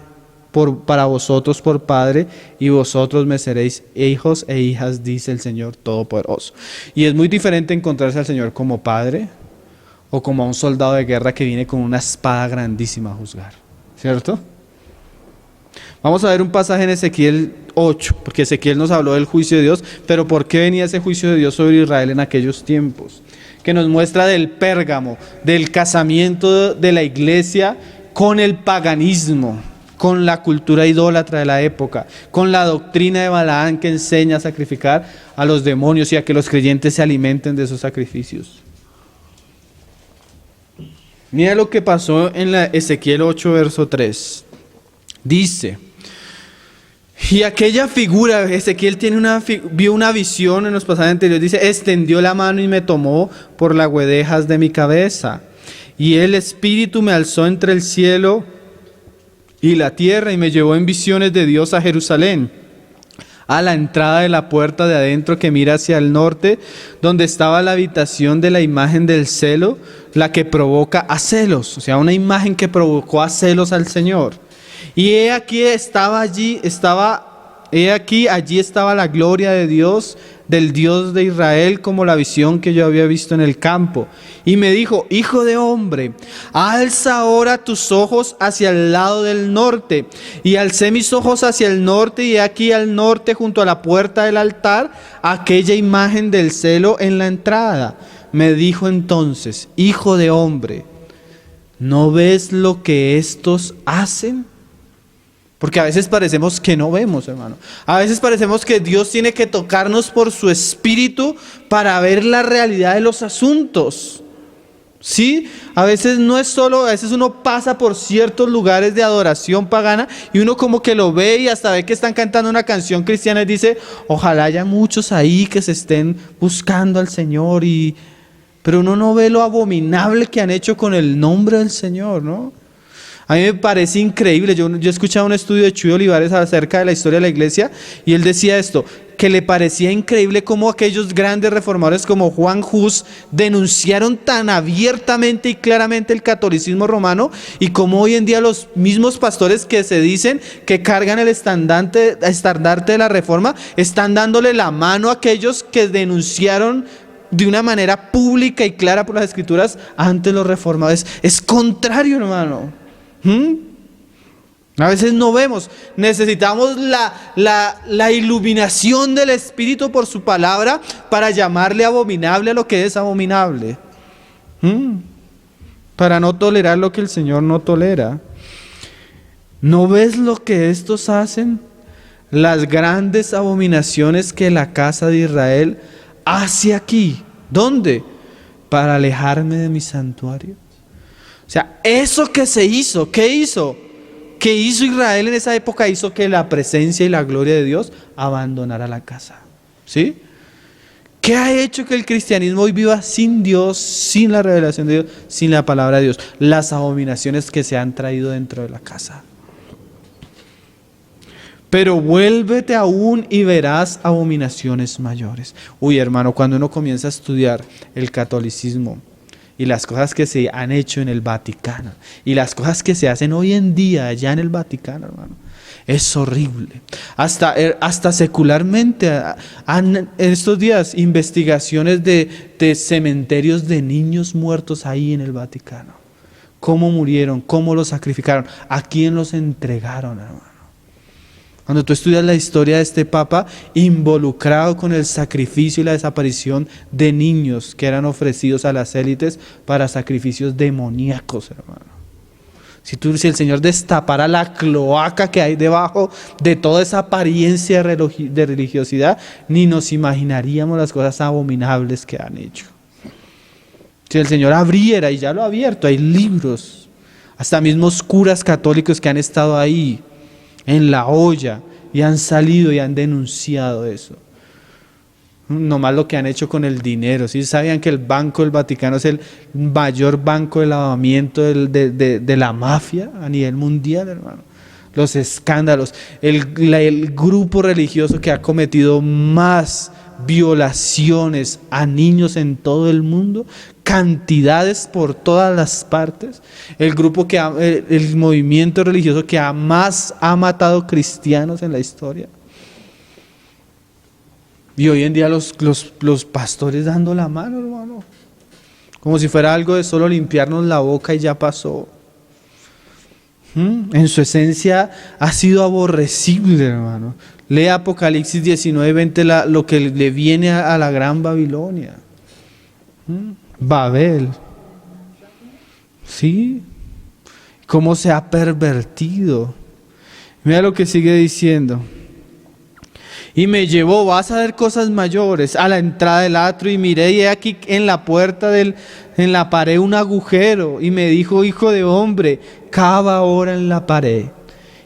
para vosotros por padre, y vosotros me seréis hijos e hijas, dice el Señor Todopoderoso. Y es muy diferente encontrarse al Señor como padre, o como a un soldado de guerra que viene con una espada grandísima a juzgar, ¿cierto? Vamos a ver un pasaje en Ezequiel 8, porque Ezequiel nos habló del juicio de Dios, pero ¿por qué venía ese juicio de Dios sobre Israel en aquellos tiempos? Que nos muestra del Pérgamo, del casamiento de la iglesia con el paganismo, con la cultura idólatra de la época, con la doctrina de Balaán que enseña a sacrificar a los demonios y a que los creyentes se alimenten de esos sacrificios. Mira lo que pasó en Ezequiel 8, verso 3. Dice, y aquella figura, Ezequiel vio una visión en los pasajes anteriores, dice, extendió la mano y me tomó por las guedejas de mi cabeza. Y el Espíritu me alzó entre el cielo y la tierra y me llevó en visiones de Dios a Jerusalén, a la entrada de la puerta de adentro que mira hacia el norte, donde estaba la habitación de la imagen del celo, la que provoca a celos, o sea, una imagen que provocó a celos al Señor. Y allí estaba la gloria de Dios, del Dios de Israel, como la visión que yo había visto en el campo. Y me dijo, hijo de hombre, alza ahora tus ojos hacia el lado del norte. Y alcé mis ojos hacia el norte, y aquí al norte, junto a la puerta del altar, aquella imagen del celo en la entrada. Me dijo entonces, hijo de hombre, ¿no ves lo que estos hacen? Porque a veces parecemos que no vemos, hermano. A veces parecemos que Dios tiene que tocarnos por su espíritu para ver la realidad de los asuntos. ¿Sí? A veces no es solo, a veces uno pasa por ciertos lugares de adoración pagana y uno como que lo ve y hasta ve que están cantando una canción cristiana y dice, ojalá haya muchos ahí que se estén buscando al Señor, pero uno no ve lo abominable que han hecho con el nombre del Señor, ¿no? A mí me parece increíble, yo he escuchado un estudio de Chuy Olivares acerca de la historia de la iglesia y él decía esto, que le parecía increíble cómo aquellos grandes reformadores como Juan Hus denunciaron tan abiertamente y claramente el catolicismo romano y cómo hoy en día los mismos pastores que se dicen que cargan el estandarte de la reforma están dándole la mano a aquellos que denunciaron de una manera pública y clara por las escrituras ante los reformadores. Es contrario, hermano. A veces no vemos, necesitamos la iluminación del Espíritu por su palabra para llamarle abominable a lo que es abominable. Para no tolerar lo que el Señor no tolera. ¿No ves lo que estos hacen? Las grandes abominaciones que la casa de Israel hace aquí. ¿Dónde? Para alejarme de mi santuario. O sea, eso que se hizo, ¿qué hizo? ¿Qué hizo Israel en esa época? Hizo que la presencia y la gloria de Dios abandonara la casa. ¿Sí? ¿Qué ha hecho que el cristianismo hoy viva sin Dios, sin la revelación de Dios, sin la palabra de Dios? Las abominaciones que se han traído dentro de la casa. Pero vuélvete aún y verás abominaciones mayores. Uy, hermano, cuando uno comienza a estudiar el catolicismo y las cosas que se han hecho en el Vaticano y las cosas que se hacen hoy en día allá en el Vaticano, hermano, es horrible. Hasta secularmente han en estos días investigaciones de cementerios de niños muertos ahí en el Vaticano. ¿Cómo murieron? ¿Cómo los sacrificaron? ¿A quién los entregaron, hermano? Cuando tú estudias la historia de este papa involucrado con el sacrificio y la desaparición de niños que eran ofrecidos a las élites para sacrificios demoníacos, hermano. Si el Señor destapara la cloaca que hay debajo de toda esa apariencia de religiosidad, ni nos imaginaríamos las cosas abominables que han hecho. Si el Señor abriera, y ya lo ha abierto, hay libros, hasta mismos curas católicos que han estado ahí en la olla y han salido y han denunciado eso. Nomás lo que han hecho con el dinero. ¿Sí? ¿Sabían que el Banco del Vaticano es el mayor banco de lavamiento de la mafia a nivel mundial, hermano? Los escándalos, el grupo religioso que ha cometido más violaciones a niños en todo el mundo, cantidades por todas las partes, el movimiento religioso que más ha matado cristianos en la historia. Y hoy en día los pastores dando la mano, hermano, como si fuera algo de solo limpiarnos la boca y ya pasó. En su esencia ha sido aborrecible, hermano. Lee Apocalipsis 19:20, lo que le viene a la gran Babilonia. Babel. ¿Sí? Cómo se ha pervertido. Mira lo que sigue diciendo. Y me llevó, vas a ver cosas mayores, a la entrada del atrio, y miré, y he aquí en la puerta en la pared un agujero, y me dijo: hijo de hombre, cava ahora en la pared.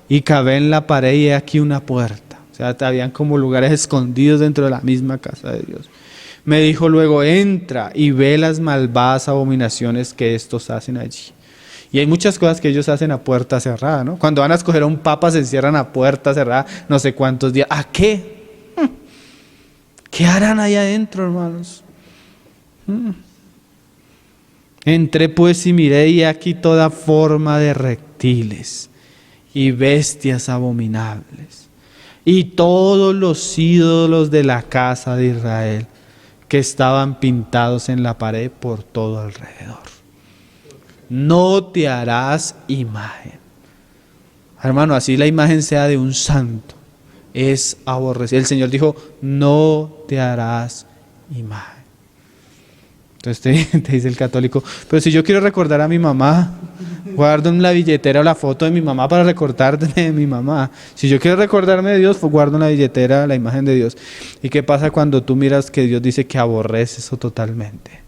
Y cavé en la pared, y he aquí una puerta. O sea, habían como lugares escondidos dentro de la misma casa de Dios. Me dijo luego: entra y ve las malvadas abominaciones que estos hacen allí. Y hay muchas cosas que ellos hacen a puerta cerrada, ¿no? Cuando van a escoger a un papa se encierran a puerta cerrada no sé cuántos días. ¿A qué? ¿Qué harán allá adentro, hermanos? Entré pues y miré, y aquí toda forma de reptiles y bestias abominables, y todos los ídolos de la casa de Israel que estaban pintados en la pared por todo alrededor. No te harás imagen. Hermano, así la imagen sea de un santo, es aborrecido. El Señor dijo: no te harás imagen. Entonces te dice el católico: pero si yo quiero recordar a mi mamá, guardo en la billetera la foto de mi mamá para recordarme de mi mamá. Si yo quiero recordarme de Dios, pues guardo en la billetera la imagen de Dios. ¿Y qué pasa cuando tú miras que Dios dice que aborrece eso totalmente?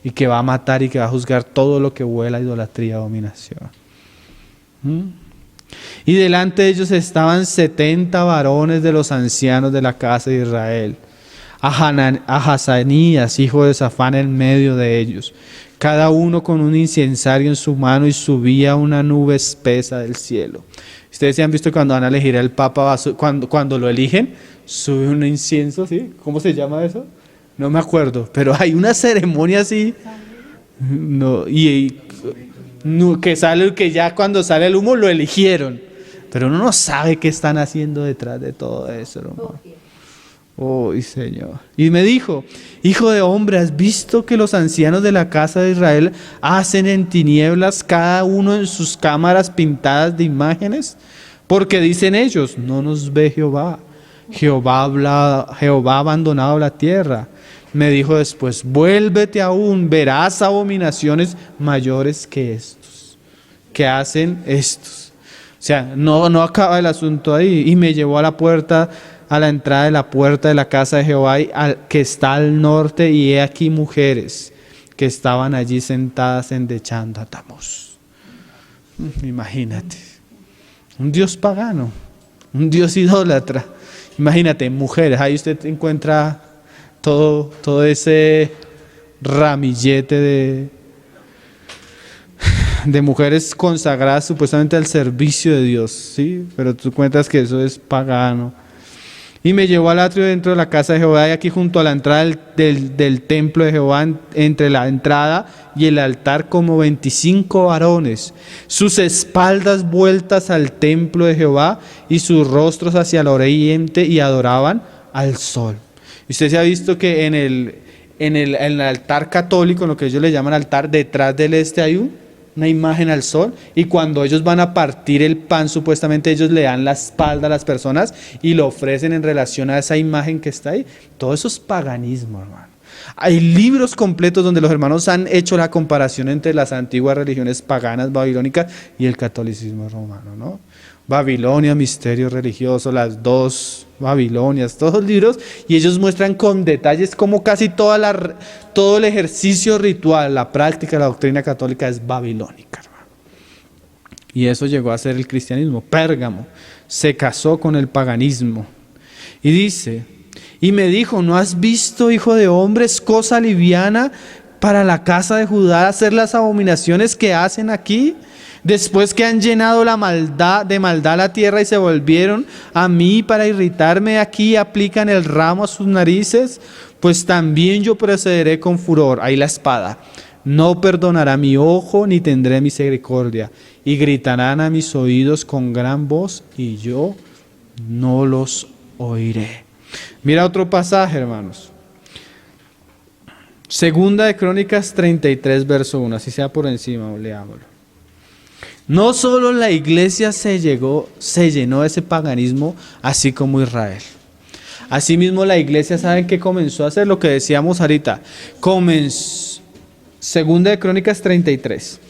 Y que va a matar y que va a juzgar todo lo que huela a idolatría, abominación. Y delante de ellos estaban 70 varones de los ancianos de la casa de Israel, a Hazanías, hijo de Safán, en medio de ellos, cada uno con un incensario en su mano, y subía una nube espesa del cielo. Ustedes se han visto cuando van a elegir al Papa, cuando lo eligen, sube un incienso, ¿sí? ¿Cómo se llama eso? No me acuerdo, pero hay una ceremonia así, que sale, que ya cuando sale el humo lo eligieron, pero uno no sabe qué están haciendo detrás de todo eso, hermano. Oh, Señor. Y me dijo: hijo de hombre, ¿has visto que los ancianos de la casa de Israel hacen en tinieblas cada uno en sus cámaras pintadas de imágenes? Porque dicen ellos: no nos ve Jehová. Jehová ha abandonado la tierra. Me dijo después: vuélvete aún, verás abominaciones mayores que estos, que hacen estos. O sea, no acaba el asunto ahí. Y me llevó a la puerta, a la entrada de la puerta de la casa de Jehová, que está al norte, y he aquí mujeres que estaban allí sentadas endechando a Tamuz. Imagínate, un Dios pagano, un Dios idólatra. Imagínate, mujeres, ahí usted encuentra todo ese ramillete de mujeres consagradas supuestamente al servicio de Dios, ¿sí? Pero tú cuentas que eso es pagano. Y me llevó al atrio dentro de la casa de Jehová, y aquí junto a la entrada del templo de Jehová, entre la entrada y el altar, como 25 varones, sus espaldas vueltas al templo de Jehová y sus rostros hacia el oriente, y adoraban al sol. Y usted se ha visto que en el altar católico, en lo que ellos le llaman altar, detrás del este hay una imagen al sol, y cuando ellos van a partir el pan, supuestamente ellos le dan la espalda a las personas y lo ofrecen en relación a esa imagen que está ahí. Todo eso es paganismo, hermano. Hay libros completos donde los hermanos han hecho la comparación entre las antiguas religiones paganas babilónicas y el catolicismo romano, ¿no? Babilonia, misterio religioso, las dos Babilonias, todos los libros, y ellos muestran con detalles cómo casi todo el ejercicio ritual, la práctica, la doctrina católica es babilónica, hermano. Y eso llegó a ser el cristianismo. Pérgamo se casó con el paganismo. Y dice: y me dijo: ¿no has visto, hijo de hombre, es cosa liviana para la casa de Judá hacer las abominaciones que hacen aquí? Después que han llenado de maldad la tierra y se volvieron a mí para irritarme, aquí aplican el ramo a sus narices, pues también yo procederé con furor. Ahí la espada. No perdonará mi ojo, ni tendré misericordia. Y gritarán a mis oídos con gran voz, y yo no los oiré. Mira otro pasaje, hermanos. Segunda de Crónicas 33, verso 1. Así sea por encima, leámoslo. No solo la iglesia se llenó de ese paganismo, así como Israel. Asimismo, la iglesia, ¿saben qué comenzó a hacer? Lo que decíamos ahorita. Segunda de Crónicas 33.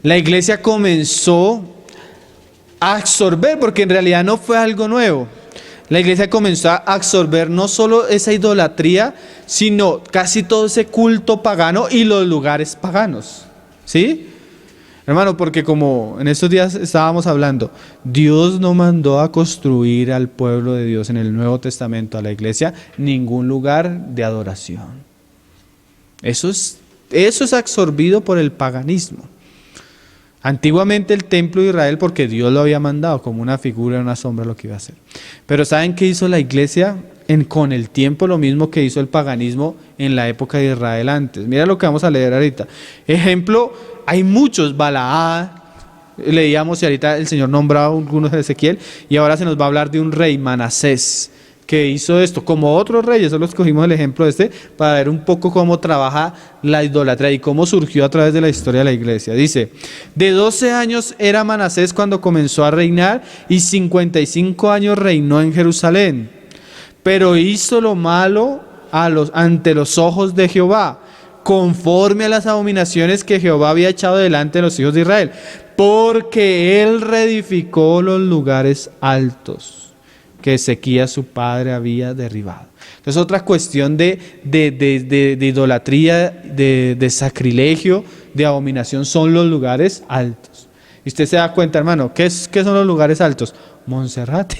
La iglesia comenzó a absorber, porque en realidad no fue algo nuevo. La iglesia comenzó a absorber no solo esa idolatría, sino casi todo ese culto pagano y los lugares paganos. ¿Sí? Hermano, porque como en estos días estábamos hablando, Dios no mandó a construir al pueblo de Dios en el Nuevo Testamento, a la iglesia, ningún lugar de adoración. Eso es absorbido por el paganismo. Antiguamente el templo de Israel, porque Dios lo había mandado como una figura, una sombra, lo que iba a hacer. Pero ¿saben qué hizo la iglesia? Con el tiempo lo mismo que hizo el paganismo en la época de Israel antes. Mira lo que vamos a leer ahorita. Ejemplo, hay muchos. Balaad, leíamos, y ahorita el Señor nombraba algunos de Ezequiel, y ahora se nos va a hablar de un rey, Manasés, que hizo esto, como otros reyes. Solo escogimos el ejemplo de este para ver un poco cómo trabaja la idolatría y cómo surgió a través de la historia de la iglesia. Dice: de 12 años era Manasés cuando comenzó a reinar, y 55 años reinó en Jerusalén. Pero hizo lo malo ante los ojos de Jehová, conforme a las abominaciones que Jehová había echado delante de los hijos de Israel, porque él reedificó los lugares altos que Ezequías su padre había derribado. Entonces, otra cuestión de idolatría, de sacrilegio, de abominación, son los lugares altos. Y usted se da cuenta, hermano, ¿qué son los lugares altos? Monserrate.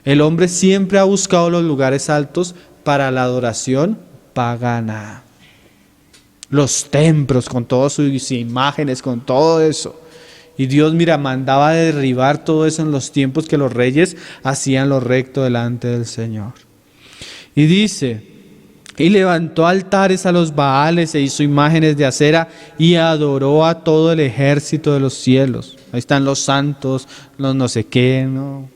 El hombre siempre ha buscado los lugares altos para la adoración pagana. Los templos con todas sus imágenes, con todo eso. Y Dios, mandaba derribar todo eso en los tiempos que los reyes hacían lo recto delante del Señor. Y dice: y levantó altares a los Baales e hizo imágenes de acera y adoró a todo el ejército de los cielos. Ahí están los santos, los no sé qué, ¿no?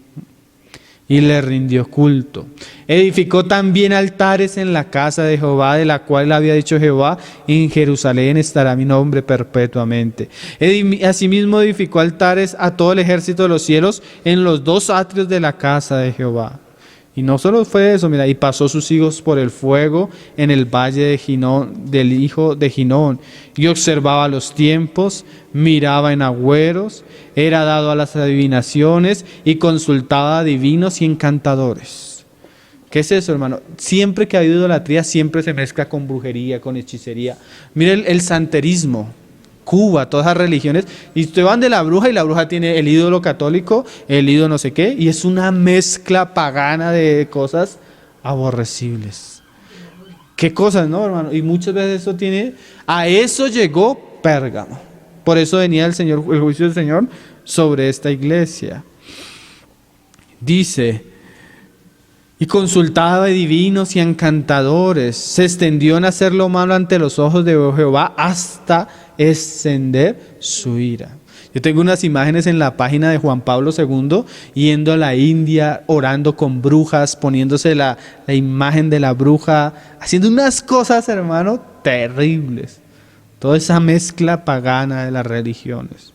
y le rindió culto. Edificó también altares en la casa de Jehová, de la cual había dicho Jehová: en Jerusalén estará mi nombre perpetuamente. Asimismo edificó altares a todo el ejército de los cielos en los 2 atrios de la casa de Jehová. Y no solo fue eso, mira, y pasó sus hijos por el fuego en el valle de Ginón, del hijo de Ginón, y observaba los tiempos, miraba en agüeros, era dado a las adivinaciones y consultaba a divinos y encantadores. ¿Qué es eso, hermano? Siempre que ha habido idolatría, siempre se mezcla con brujería, con hechicería. Mire el santerismo. Cuba, todas las religiones, y ustedes van de la bruja y la bruja tiene el ídolo católico, el ídolo no sé qué, y es una mezcla pagana de cosas aborrecibles. ¿Qué cosas, no, hermano? Y muchas veces a eso llegó Pérgamo. Por eso venía el juicio del Señor sobre esta iglesia. Dice: y consultaba de divinos y encantadores, se extendió en hacer lo malo ante los ojos de Jehová hasta extender su ira. Yo tengo unas imágenes en la página de Juan Pablo II, yendo a la India, orando con brujas, poniéndose la imagen de la bruja, haciendo unas cosas, hermano, terribles. Toda esa mezcla pagana de las religiones.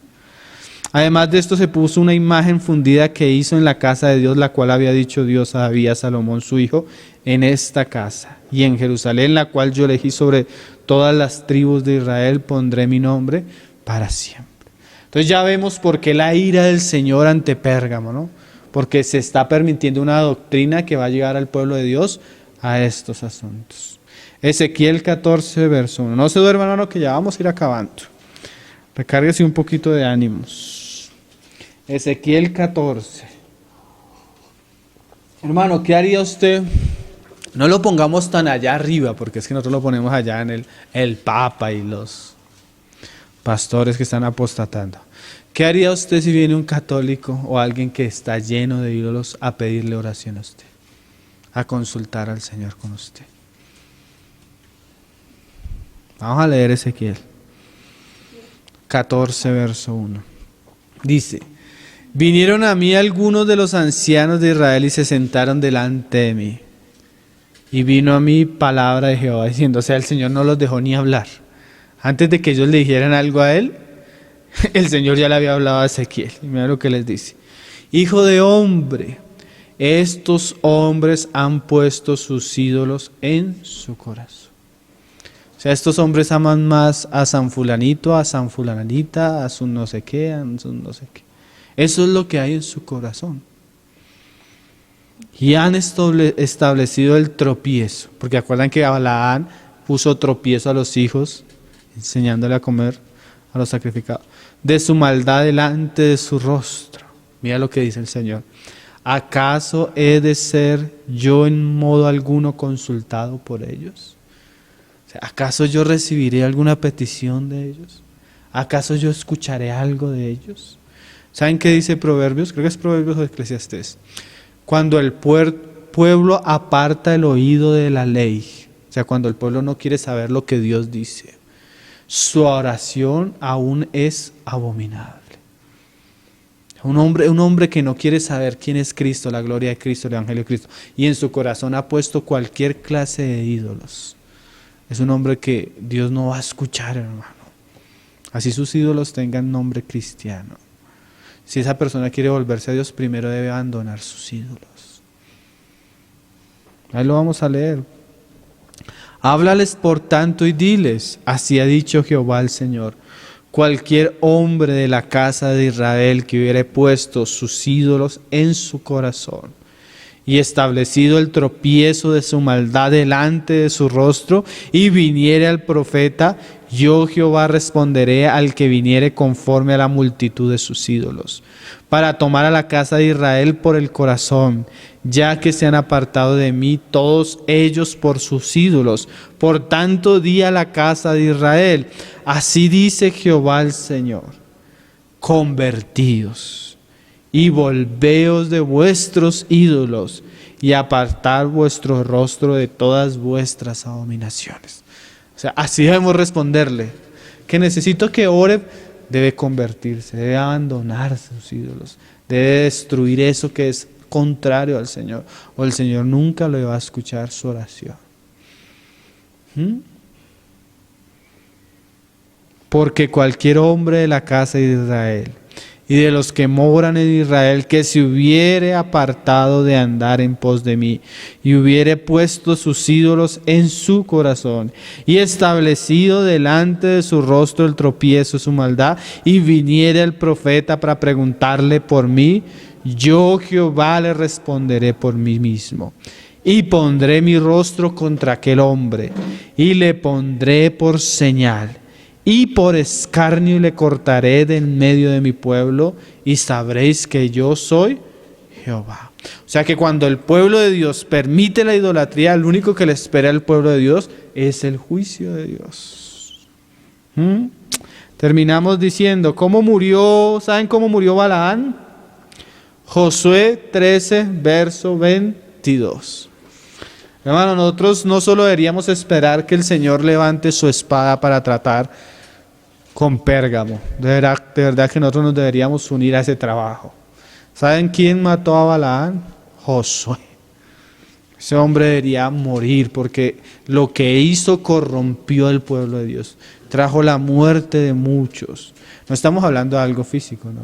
Además de esto, se puso una imagen fundida que hizo en la casa de Dios, la cual había dicho Dios a David, a Salomón su hijo: en esta casa y en Jerusalén, la cual yo elegí sobre todas las tribus de Israel, pondré mi nombre para siempre. Entonces ya vemos por qué la ira del Señor ante Pérgamo, ¿no? Porque se está permitiendo una doctrina que va a llegar al pueblo de Dios a estos asuntos. Ezequiel 14, verso 1. No se duerman, hermano, que ya vamos a ir acabando. Recárguese un poquito de ánimos. Ezequiel 14. Hermano, ¿qué haría usted? No lo pongamos tan allá arriba, porque es que nosotros lo ponemos allá en el Papa y los pastores que están apostatando. ¿Qué haría usted si viene un católico o alguien que está lleno de ídolos a pedirle oración a usted? A consultar al Señor con usted. Vamos a leer Ezequiel 14, verso 1. Dice: vinieron a mí algunos de los ancianos de Israel y se sentaron delante de mí. Y vino a mí palabra de Jehová diciendo, o sea, el Señor no los dejó ni hablar. Antes de que ellos le dijeran algo a él, el Señor ya le había hablado a Ezequiel. Y mira lo que les dice: hijo de hombre, estos hombres han puesto sus ídolos en su corazón. O sea, estos hombres aman más a San Fulanito, a San Fulanita, a su no sé qué, a su no sé qué. Eso es lo que hay en su corazón. Y han establecido el tropiezo, porque acuerdan que Balaán puso tropiezo a los hijos, enseñándole a comer a los sacrificados, de su maldad delante de su rostro. Mira lo que dice el Señor: ¿acaso he de ser yo en modo alguno consultado por ellos? O sea, ¿acaso yo recibiré alguna petición de ellos? ¿Acaso yo escucharé algo de ellos? ¿Saben qué dice Proverbios? Creo que es Proverbios o Eclesiastés. Cuando el pueblo aparta el oído de la ley, o sea, cuando el pueblo no quiere saber lo que Dios dice, su oración aún es abominable. Un hombre que no quiere saber quién es Cristo, la gloria de Cristo, el Evangelio de Cristo, y en su corazón ha puesto cualquier clase de ídolos, es un hombre que Dios no va a escuchar, hermano. Así sus ídolos tengan nombre cristiano. Si esa persona quiere volverse a Dios, primero debe abandonar sus ídolos. Ahí lo vamos a leer. Háblales por tanto y diles, así ha dicho Jehová el Señor: cualquier hombre de la casa de Israel que hubiere puesto sus ídolos en su corazón y establecido el tropiezo de su maldad delante de su rostro, y viniere al profeta, yo Jehová responderé al que viniere conforme a la multitud de sus ídolos, para tomar a la casa de Israel por el corazón, ya que se han apartado de mí todos ellos por sus ídolos. Por tanto di a la casa de Israel, así dice Jehová el Señor: convertíos y volveos de vuestros ídolos, y apartad vuestro rostro de todas vuestras abominaciones. O sea, así debemos responderle. Que necesito que ore, debe convertirse, debe abandonar sus ídolos, debe destruir eso que es contrario al Señor, o el Señor nunca le va a escuchar su oración. Porque cualquier hombre de la casa de Israel y de los que moran en Israel que se hubiere apartado de andar en pos de mí y hubiere puesto sus ídolos en su corazón y establecido delante de su rostro el tropiezo, su maldad, y viniere el profeta para preguntarle por mí, yo Jehová le responderé por mí mismo. Y pondré mi rostro contra aquel hombre y le pondré por señal y por escarnio, y le cortaré de en medio de mi pueblo, y sabréis que yo soy Jehová. O sea que cuando el pueblo de Dios permite la idolatría, lo único que le espera al pueblo de Dios es el juicio de Dios. Terminamos diciendo, ¿cómo murió? ¿Saben cómo murió Balaán? Josué 13, verso 22. Hermano, nosotros no solo deberíamos esperar que el Señor levante su espada para tratar con Pérgamo. De verdad que nosotros nos deberíamos unir a ese trabajo. ¿Saben quién mató a Balaán? Josué. Ese hombre debería morir porque lo que hizo corrompió al pueblo de Dios. Trajo la muerte de muchos. No estamos hablando de algo físico, ¿no?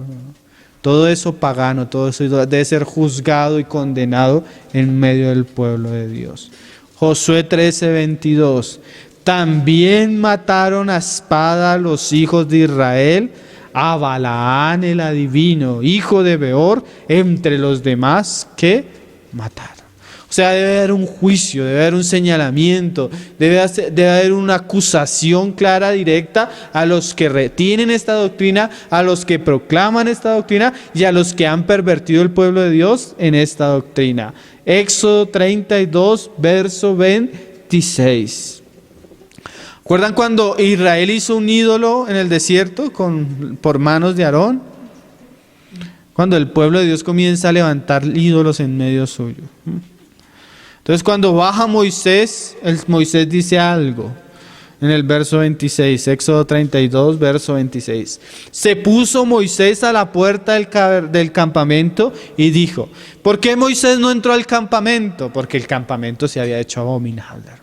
Todo eso pagano, todo eso debe ser juzgado y condenado en medio del pueblo de Dios. Josué 13, 22. También mataron a espada los hijos de Israel a Balaán el adivino, hijo de Beor, entre los demás que mataron. O sea, debe haber un juicio, debe haber un señalamiento, debe haber una acusación clara, directa a los que retienen esta doctrina, a los que proclaman esta doctrina y a los que han pervertido el pueblo de Dios en esta doctrina. Éxodo 32, verso 26. ¿Recuerdan cuando Israel hizo un ídolo en el desierto por manos de Aarón? Cuando el pueblo de Dios comienza a levantar ídolos en medio suyo. Entonces cuando baja Moisés, Moisés dice algo en el verso 26, Éxodo 32, verso 26. Se puso Moisés a la puerta del campamento y dijo, ¿por qué Moisés no entró al campamento? Porque el campamento se había hecho abominable, hermano.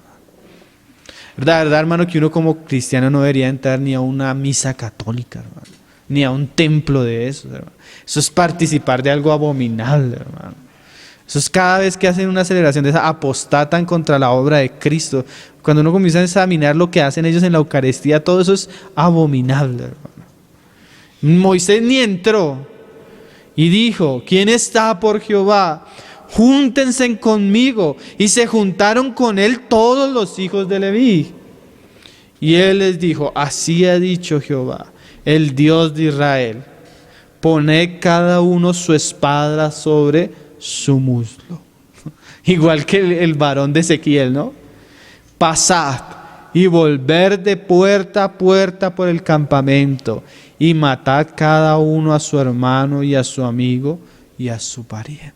¿Verdad, hermano, que uno como cristiano no debería entrar ni a una misa católica, hermano? Ni a un templo de eso, hermano. Eso es participar de algo abominable, hermano. Eso es cada vez que hacen una celebración de esa, apostatan contra la obra de Cristo. Cuando uno comienza a examinar lo que hacen ellos en la Eucaristía, todo eso es abominable, hermano. Moisés ni entró y dijo, ¿quién está por Jehová? Júntense conmigo. Y se juntaron con él todos los hijos de Leví. Y él les dijo, así ha dicho Jehová, el Dios de Israel, poned cada uno su espada sobre su muslo. Igual que el varón de Ezequiel, ¿no? Pasad y volver de puerta a puerta por el campamento y matad cada uno a su hermano y a su amigo y a su pariente.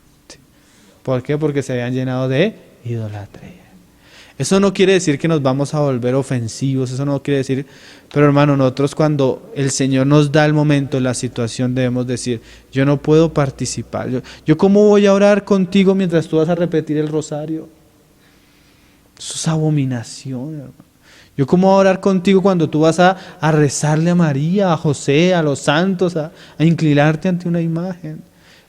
¿Por qué? Porque se habían llenado de idolatría. Eso no quiere decir que nos vamos a volver ofensivos, eso no quiere decir, pero hermano, nosotros cuando el Señor nos da el momento, la situación, debemos decir, yo no puedo participar. Yo ¿cómo voy a orar contigo mientras tú vas a repetir el rosario? Eso es abominación, hermano. Yo ¿cómo voy a orar contigo cuando tú vas a rezarle a María, a José, a los santos, a inclinarte ante una imagen?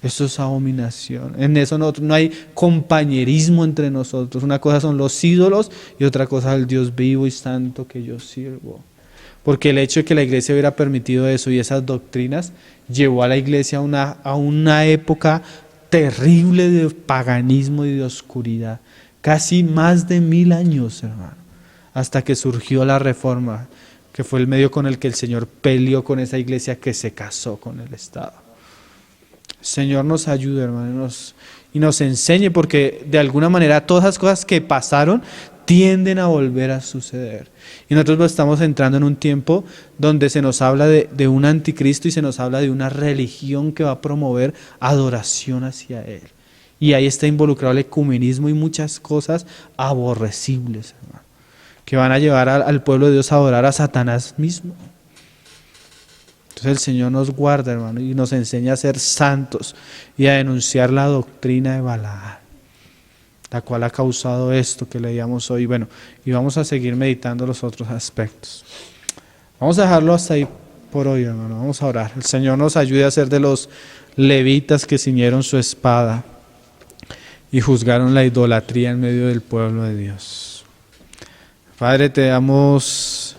Eso es abominación. En eso no hay compañerismo entre nosotros. Una cosa son los ídolos y otra cosa el Dios vivo y santo que yo sirvo. Porque el hecho de que la iglesia hubiera permitido eso y esas doctrinas llevó a la iglesia a una época terrible de paganismo y de oscuridad. Casi más de 1000 años, hermano. Hasta que surgió la Reforma, que fue el medio con el que el Señor peleó con esa iglesia que se casó con el Estado. Señor nos ayude, hermano, y nos enseñe, porque de alguna manera todas las cosas que pasaron tienden a volver a suceder. Y nosotros estamos entrando en un tiempo donde se nos habla de un anticristo y se nos habla de una religión que va a promover adoración hacia él. Y ahí está involucrado el ecumenismo y muchas cosas aborrecibles, hermano, que van a llevar al pueblo de Dios a adorar a Satanás mismo. Entonces el Señor nos guarda, hermano, y nos enseña a ser santos y a denunciar la doctrina de Balaam, la cual ha causado esto que leíamos hoy. Bueno, y vamos a seguir meditando los otros aspectos. Vamos a dejarlo hasta ahí por hoy, hermano. Vamos a orar. El Señor nos ayude a ser de los levitas que ciñeron su espada y juzgaron la idolatría en medio del pueblo de Dios. Padre, te damos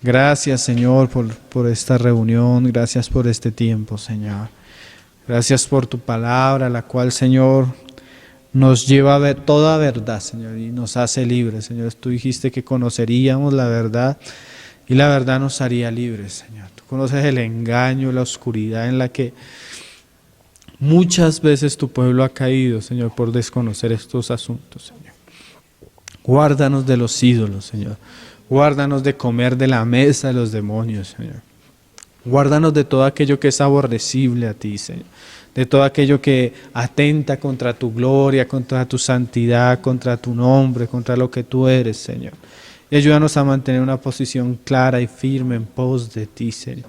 gracias, Señor, por esta reunión. Gracias por este tiempo, Señor. Gracias por tu palabra, la cual, Señor, nos lleva a ver toda verdad, Señor, y nos hace libres, Señor. Tú dijiste que conoceríamos la verdad y la verdad nos haría libres, Señor. Tú conoces el engaño, la oscuridad en la que muchas veces tu pueblo ha caído, Señor, por desconocer estos asuntos, Señor. Guárdanos de los ídolos, Señor. Guárdanos de comer de la mesa de los demonios, Señor. Guárdanos de todo aquello que es aborrecible a ti, Señor. De todo aquello que atenta contra tu gloria, contra tu santidad, contra tu nombre, contra lo que tú eres, Señor. Y ayúdanos a mantener una posición clara y firme en pos de ti, Señor.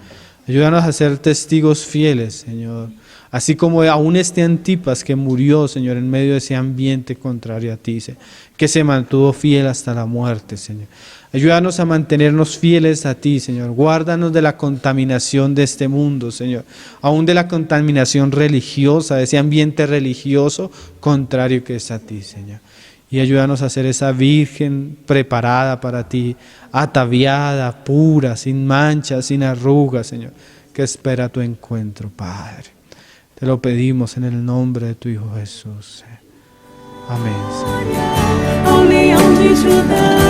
Ayúdanos a ser testigos fieles, Señor. Así como aún este Antipas que murió, Señor, en medio de ese ambiente contrario a ti, Señor, que se mantuvo fiel hasta la muerte, Señor. Ayúdanos a mantenernos fieles a ti, Señor. Guárdanos de la contaminación de este mundo, Señor. Aún de la contaminación religiosa, de ese ambiente religioso contrario que es a ti, Señor. Y ayúdanos a ser esa virgen preparada para ti, ataviada, pura, sin manchas, sin arrugas, Señor, que espera tu encuentro, Padre. Te lo pedimos en el nombre de tu Hijo Jesús. Amén, Señor. Ao leão de Judá.